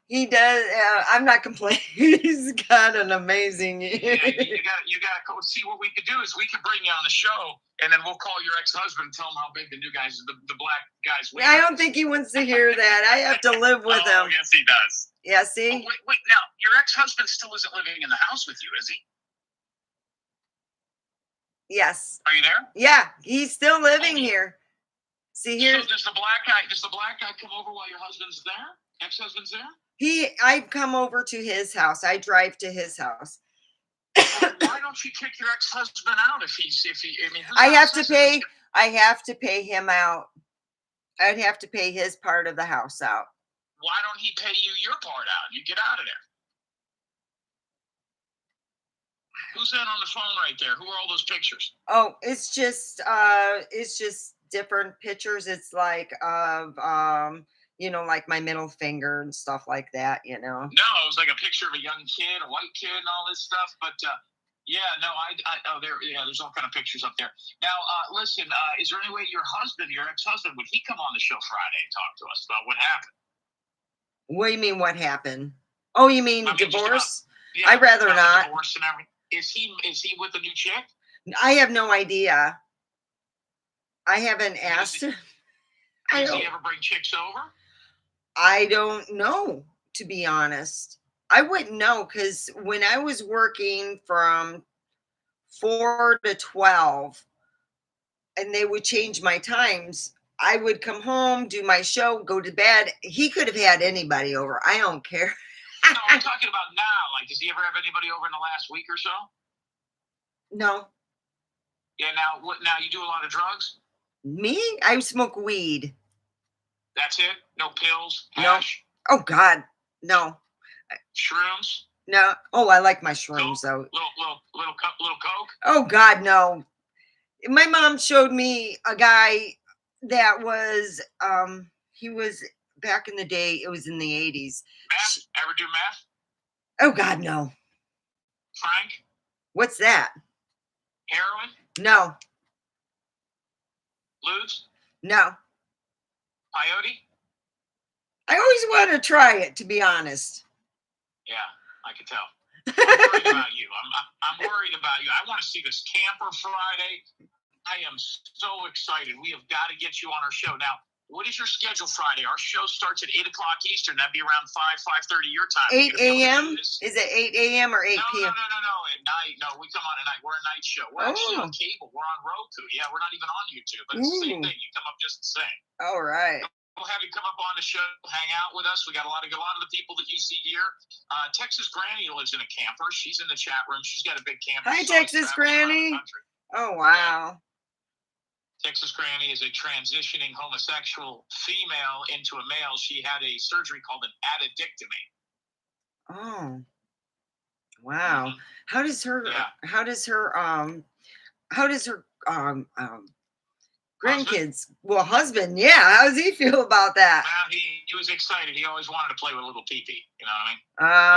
He does. I'm not complaining. He's got an amazing. You got to see what we could do is we could bring you on the show, and then we'll call your ex-husband and tell him how big the new guys, the black guys. I don't think he wants to hear that. I have to live with him. Yes, he does. Yeah, see. Oh, wait. Now your ex-husband still isn't living in the house with you, is he? Yes. Are you there? Yeah, he's still living here. See here. So does the black guy come over while your husband's there? Ex-husband's there? I come over to his house. I drive to his house. Why don't you kick your ex-husband out I have to pay him out. I'd have to pay his part of the house out. Why don't he pay you your part out? You get out of there. Who's that on the phone right there? Who are all those pictures? Oh, it's just different pictures. It's of like my middle finger and stuff like that, No, it was like a picture of a young kid, a white kid, and all this stuff. But there's all kind of pictures up there. Now, listen, is there any way your ex-husband, would he come on the show Friday and talk to us about what happened? What do you mean? What happened? Oh, you mean I mean, just divorce? Yeah, I'd rather about the not. divorce and everything. Is he with a new chick? I have no idea. I haven't asked. I Does don't. he ever bring chicks over? I don't know, to be honest. I wouldn't know because when I was working from 4 to 12 and they would change my times, I would come home, do my show, go to bed. He could have had anybody over. I don't care. No, I'm talking about now. Like, does he ever have anybody over in the last week or so? No, Yeah. Now, what? Now you do a lot of drugs. me? I smoke weed. That's it. No pills. No. Hash. Oh, God. No, Shrooms. no. Oh, I like my shrooms, though. Little coke. Oh, God, no. My mom showed me a guy that was, he was back in the day, it was in the 80s. Meth. Ever do meth? Oh, God, no. Frank. What's that? Heroin. No, Lewds. no. Peyote. I always want to try it, to be honest. Yeah, I can tell. I'm worried about you. I'm worried about you. I want to see this camper Friday. I am so excited. We have got to get you on our show. Now, what is your schedule Friday? Our show starts at 8 o'clock Eastern. That'd be around 5:30 your time. 8 Are you gonna be able to a.m.? do this? Is it 8 a.m. or 8 No, p.m.? no. At night. No, we come on at night. We're a night show. We're actually Oh. on cable. We're on Roku. Yeah, we're not even on YouTube, but it's the same Ooh. thing. You come up just the same. All right. We'll have you come up on the show, hang out with us. We got a lot of the people that you see here. Texas Granny lives in a camper. She's in the chat room. She's got a big camper. Hi, She's always Texas traveling around the Granny. country. Oh, wow. Texas Granny is a transitioning homosexual female into a male. She had a surgery called an addictomy. Oh, wow. Mhm. How does her, Yeah. how does her grandkids, well, husband, yeah, how does he feel about that? Well, he was excited. He always wanted to play with a little pee-pee. You know what I mean?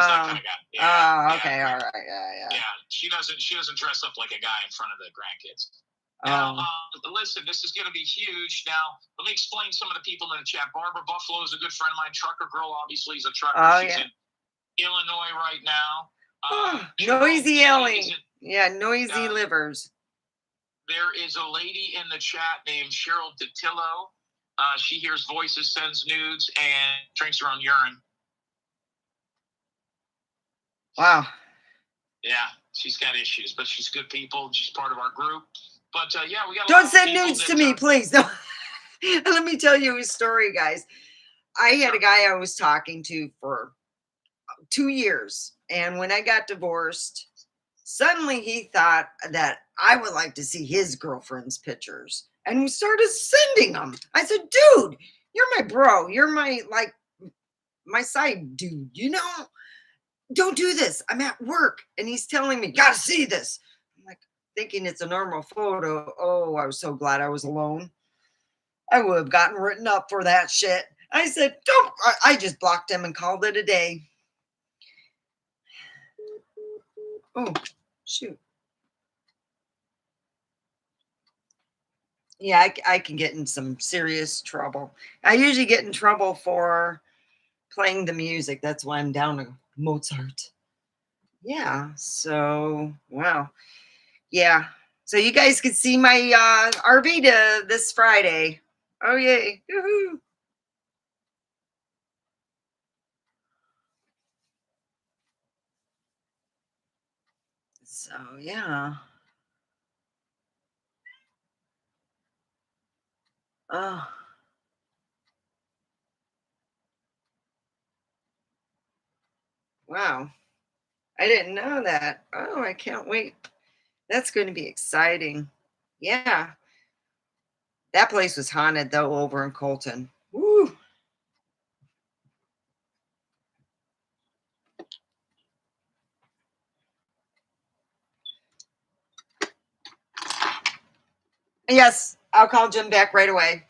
He's that kind of guy. Yeah, Okay, yeah. all right, yeah. Yeah, she doesn't dress up like a guy in front of the grandkids. Oh, Now, listen, this is going to be huge. Now, let me explain some of the people in the chat. Barbara Buffalo is a good friend of mine. Trucker Girl, obviously, is a trucker. Oh, She's yeah. in Illinois right now. noisy Jerome Ellie. is in- Yeah, noisy livers. There is a lady in the chat named Cheryl Detillo. She hears voices, sends nudes, and drinks her own urine. Wow. Yeah, she's got issues, but she's good people. She's part of our group. But yeah, we got. A Don't lot of send people nudes that, to me, please. No. Let me tell you a story, guys. I had a guy I was talking to for 2 years, and when I got divorced, suddenly he thought that I would like to see his girlfriend's pictures, and we started sending them. I said, dude, you're my bro. You're my side dude, don't do this. I'm at work. And he's telling me, gotta see this. I'm like, thinking it's a normal photo. Oh, I was so glad I was alone. I would have gotten written up for that shit. I said, don't. I just blocked him and called it a day. Oh, shoot. Yeah, I can get in some serious trouble. I usually get in trouble for playing the music. That's why I'm down to Mozart. Yeah, so, wow. Yeah, so you guys could see my Arvida this Friday. Oh, yay. Woohoo. So, yeah. Oh. Wow. I didn't know that. Oh, I can't wait. That's going to be exciting. Yeah. That place was haunted, though, over in Colton. Woo. Yes, I'll call Jim back right away.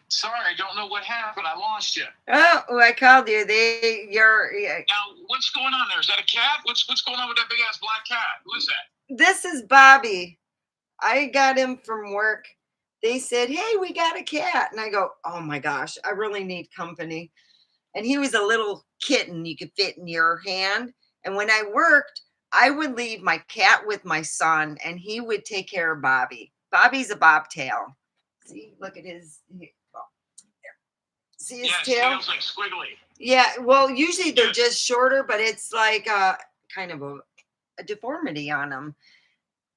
Sorry, I don't know what happened. I lost you. Oh, I called you. Now, what's going on there? Is that a cat? What's going on with that big ass black cat? Who is that? This is Bobby. I got him from work. They said, "Hey, we got a cat." And I go, "Oh my gosh, I really need company." And he was a little kitten you could fit in your hand. And when I worked, I would leave my cat with my son and he would take care of Bobby. Bobby's a bobtail. See, look at his, see his Yeah, his tail? tail's like squiggly. Yeah, well, usually they're Yeah. just shorter, but it's like kind of a deformity on them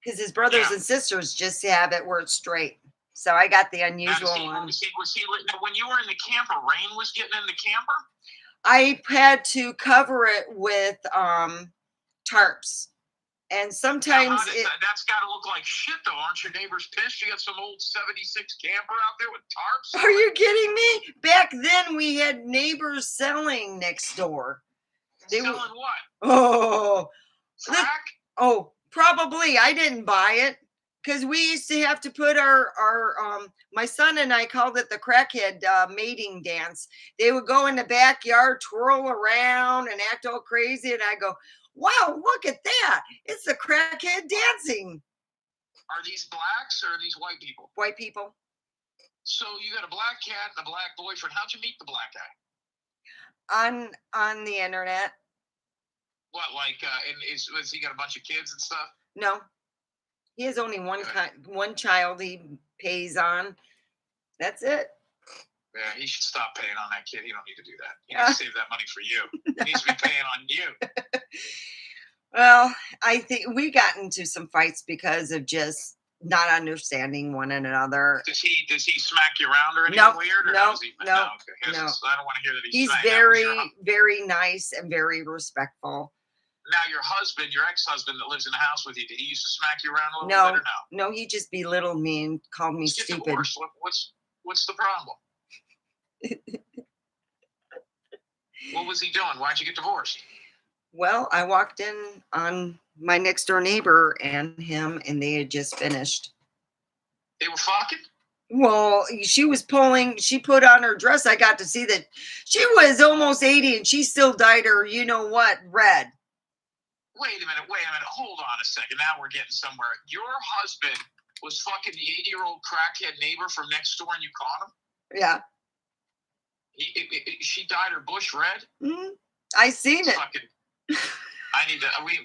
because his brothers Yeah. and sisters just have it where it's straight. So I got the Now, unusual one. was he, now, when you were in the camper, rain was getting in the camper? I had to cover it with tarps. And Now, sometimes that's got to look like shit, though. Aren't your neighbors pissed? You got some old 76 camper out there with tarps? are you kidding me? Back then we had neighbors selling next door. They Selling were, what? oh, Crack? oh, probably. I didn't buy it because we used to have to put our my son and I called it the crackhead mating dance. They would go in the backyard, twirl around and act all crazy. And I go, wow, look at that. It's the crackhead dancing. Are these blacks or are these white people? White people. So you got a black cat and a black boyfriend. How'd you meet the black guy? On the internet. What, like, was he got a bunch of kids and stuff? No. He has only one child he pays on. That's it. Yeah, he should stop paying on that kid. He don't need to do that. He needs to save that money for you. He needs to be paying on you. Well, I think we got into some fights because of just not understanding one another. Does he smack you around or anything No, weird? Or no, does he, no, okay. no. I don't want to hear that He's smacked. very nice and very respectful. Now, your husband, your ex-husband that lives in the house with you, did he used to smack you around a little bit or no? No, he just belittled me and called me Let's get stupid. divorced. What's the problem? What was he doing? Why'd you get divorced? Well, I walked in on my next door neighbor and him, and they had just finished. They were fucking? Well, she put on her dress. I got to see that she was almost 80 and she still dyed her, you know what, red. Wait a minute. Hold on a second. Now we're getting somewhere. Your husband was fucking the 80-year-old crackhead neighbor from next door and you caught him? Yeah. She dyed her bush red? Mm-hmm. I seen it. Fucking,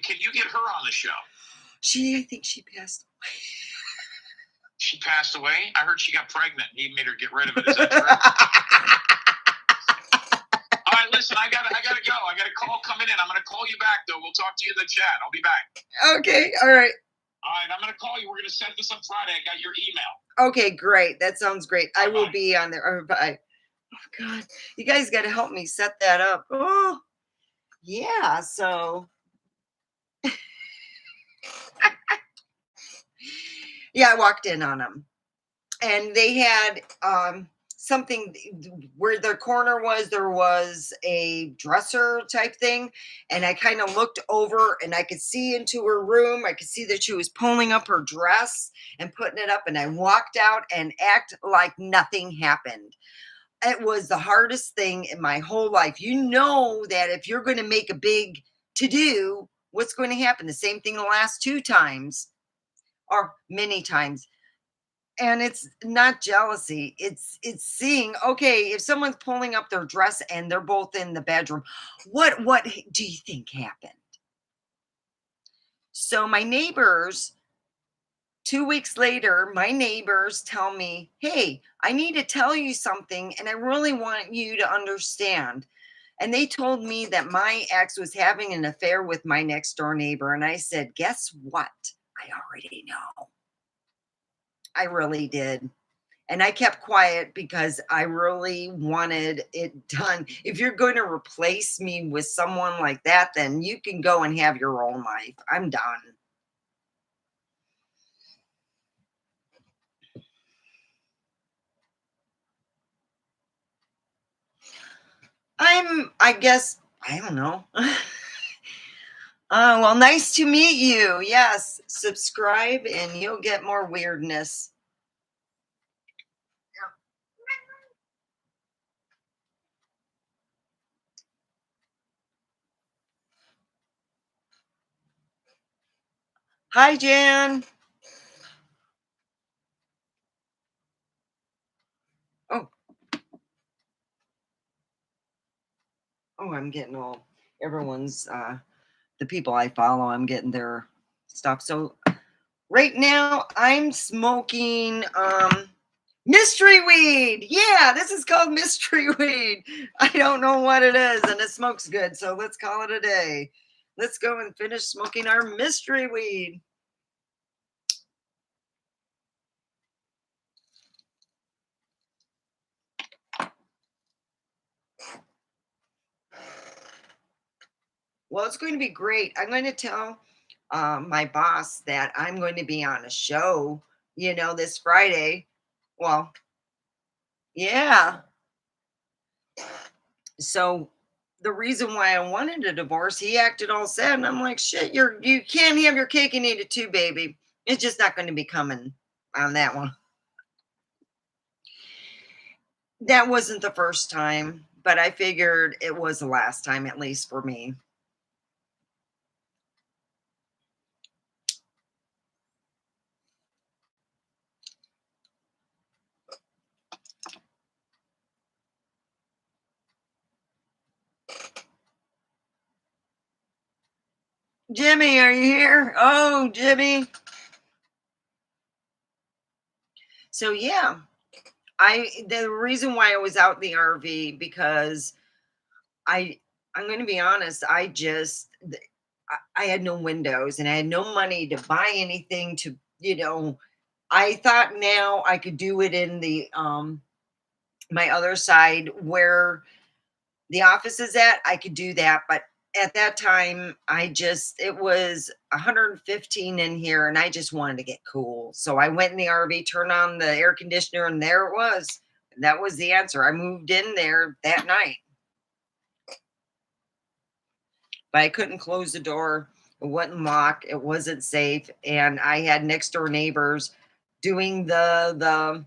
can you get her on the show? I think she passed away. She passed away? I heard she got pregnant. He made her get rid of it. Is that true? All right, listen, I gotta go. I got a call coming in. I'm gonna call you back though. We'll talk to you in the chat. I'll be back. Okay, all right. All right, I'm gonna call you. We're gonna set this up Friday. I got your email. Okay, great. That sounds great. Bye-bye. I will be on there. Oh, bye. Oh God, you guys got to help me set that up. Oh, yeah. So, yeah, I walked in on them, and they had something where the corner was. There was a dresser type thing, and I kind of looked over, and I could see into her room. I could see that she was pulling up her dress and putting it up, and I walked out and act like nothing happened. It was the hardest thing in my whole life. You know that if you're going to make a big to-do, what's going to happen? The same thing the last 2 times or many times. And it's not jealousy. It's seeing, okay, if someone's pulling up their dress and they're both in the bedroom, what do you think happened? So my neighbors, 2 weeks later, my neighbors tell me, hey, I need to tell you something, and I really want you to understand. And they told me that my ex was having an affair with my next door neighbor. And I said, guess what? I already know. I really did. And I kept quiet because I really wanted it done. If you're going to replace me with someone like that, then you can go and have your own life. I'm done. I guess, I don't know. Well, nice to meet you. Yes, subscribe and you'll get more weirdness. Hi, Jan. Oh, I'm getting all everyone's the people I follow. I'm getting their stuff. So right now I'm smoking mystery weed. Yeah, this is called mystery weed. I don't know what it is, and it smokes good. So let's call it a day. Let's go and finish smoking our mystery weed. Well, it's going to be great. I'm going to tell my boss that I'm going to be on a show, this Friday. Well, yeah. So the reason why I wanted a divorce, he acted all sad, and I'm like, shit, you can't have your cake and eat it too, baby. It's just not going to be coming on that one. That wasn't the first time, but I figured it was the last time, at least for me. Jimmy, are you here? Oh, Jimmy. So yeah, the reason why I was out in the RV because I'm going to be honest, I had no windows and I had no money to buy anything to, I thought now I could do it in the my other side where the office is at. I could do that, but at that time it was 115 in here and I just wanted to get cool. So I went in the RV, turned on the air conditioner, and there it was. That was the answer. I moved in there that night. But I couldn't close the door. It wouldn't lock. It wasn't safe. And I had next door neighbors doing the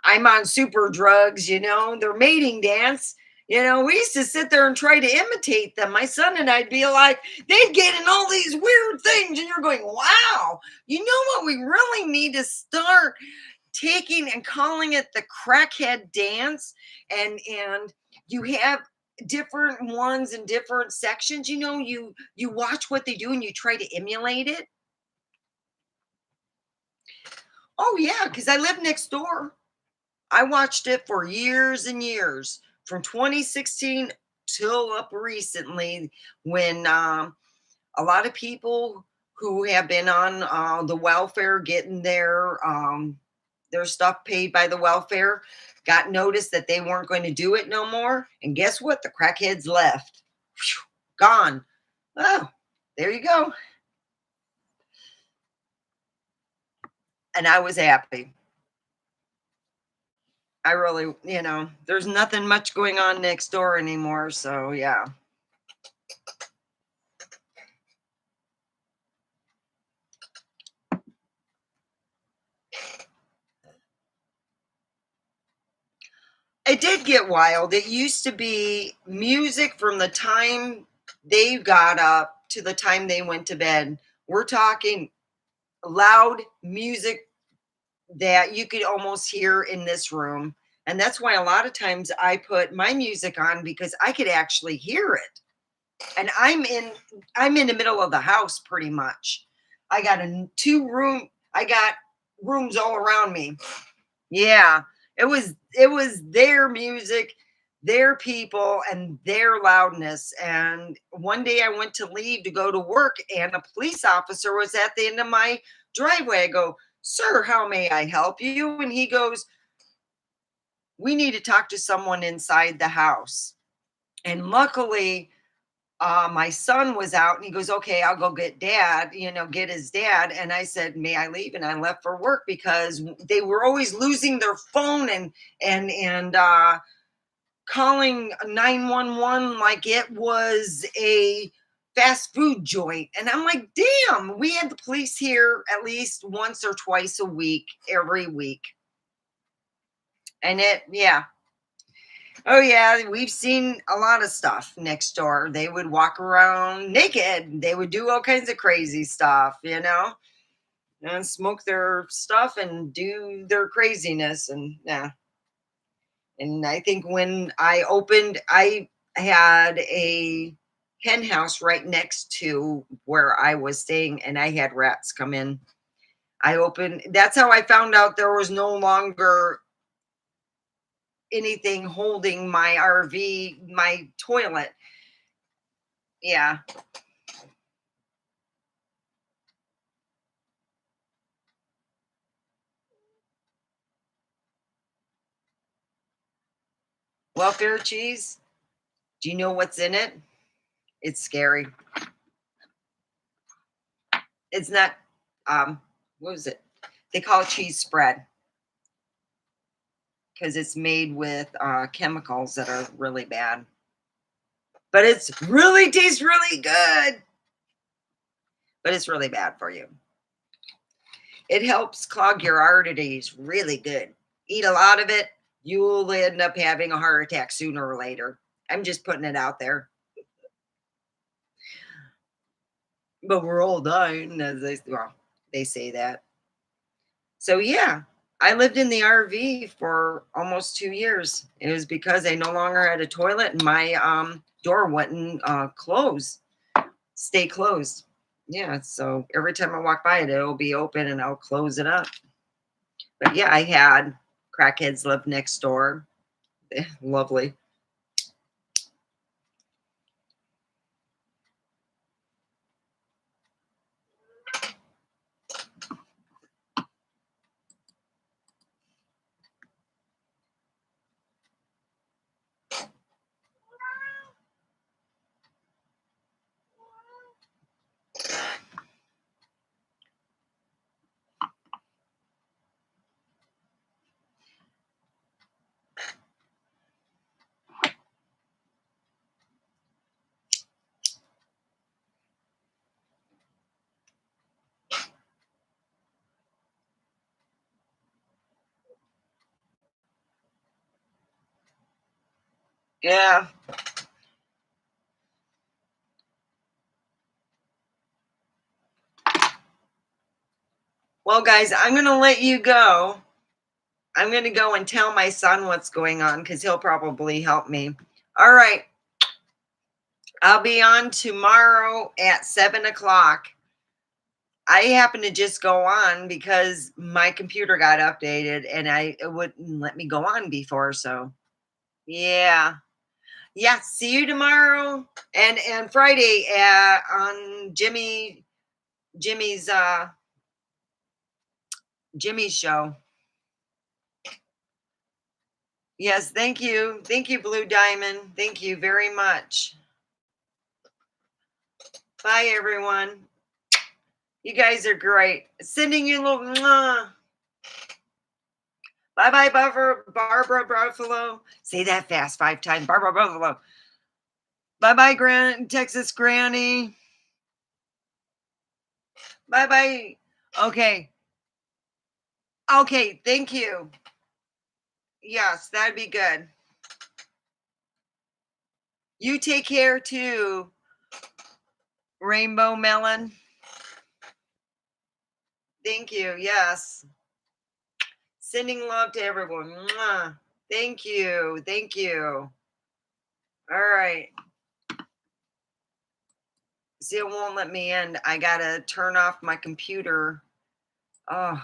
I'm on super drugs, their mating dance. We used to sit there and try to imitate them. My son and I'd be like, they'd get in all these weird things. And you're going, wow, you know what? We really need to start taking and calling it the crackhead dance. And you have different ones in different sections. You watch what they do and you try to emulate it. Oh yeah, because I live next door. I watched it for years and years, from 2016 till up recently, when a lot of people who have been on the welfare getting their stuff paid by the welfare got notice that they weren't going to do it no more. And guess what? The crackheads left. Whew, gone. Oh, there you go. And I was happy. I really, there's nothing much going on next door anymore. So, yeah. It did get wild. It used to be music from the time they got up to the time they went to bed. We're talking loud music that you could almost hear in this room. And that's why a lot of times I put my music on, because I could actually hear it. And I'm in the middle of the house pretty much. I got I got rooms all around me. Yeah. It was their music, their people, and their loudness. And one day I went to leave to go to work, and a police officer was at the end of my driveway. I go, "Sir, how may I help you?" And he goes, "We need to talk to someone inside the house." And luckily, my son was out, and he goes, "Okay, I'll go get dad, get his dad." And I said, "May I leave?" And I left for work, because they were always losing their phone and calling 911 like it was a fast food joint. And I'm like, damn, we had the police here at least once or twice a week, every week. And yeah. Oh yeah, we've seen a lot of stuff next door. They would walk around naked. They would do all kinds of crazy stuff, and smoke their stuff and do their craziness. And yeah. And I think when I opened, I had a hen house right next to where I was staying, and I had rats come in. I opened, that's how I found out there was no longer anything holding my RV, my toilet. Yeah. Welfare cheese. Do you know what's in it? It's scary. It's not, what was it? They call it cheese spread because it's made with chemicals that are really bad. But it's really tastes really good. But it's really bad for you. It helps clog your arteries really good. Eat a lot of it, you'll end up having a heart attack sooner or later. I'm just putting it out there. But we're all dying, as they say that. So yeah, I lived in the RV for almost 2 years. It was because I no longer had a toilet and my door wouldn't stay closed. Yeah, so every time I walk by it, it'll be open and I'll close it up. But yeah, I had crackheads live next door. Lovely. Yeah. Well, guys, I'm going to let you go. I'm going to go and tell my son what's going on because he'll probably help me. All right. I'll be on tomorrow at 7 o'clock. I happen to just go on because my computer got updated and it wouldn't let me go on before. So, yeah. Yeah. See you tomorrow and Friday on Jimmy's show. Yes, thank you. Thank you, Blue Diamond. Thank you very much. Bye, everyone. You guys are great. Sending you a little mwah. Bye-bye, Barbara Buffalo. Say that fast 5 times. Barbara Buffalo. Bye-bye, Texas Granny. Bye-bye. Okay. Okay, thank you. Yes, that'd be good. You take care too, Rainbow Melon. Thank you. Yes. Sending love to everyone. Mwah. Thank you. Thank you. All right. See, it won't let me in. I got to turn off my computer. Oh.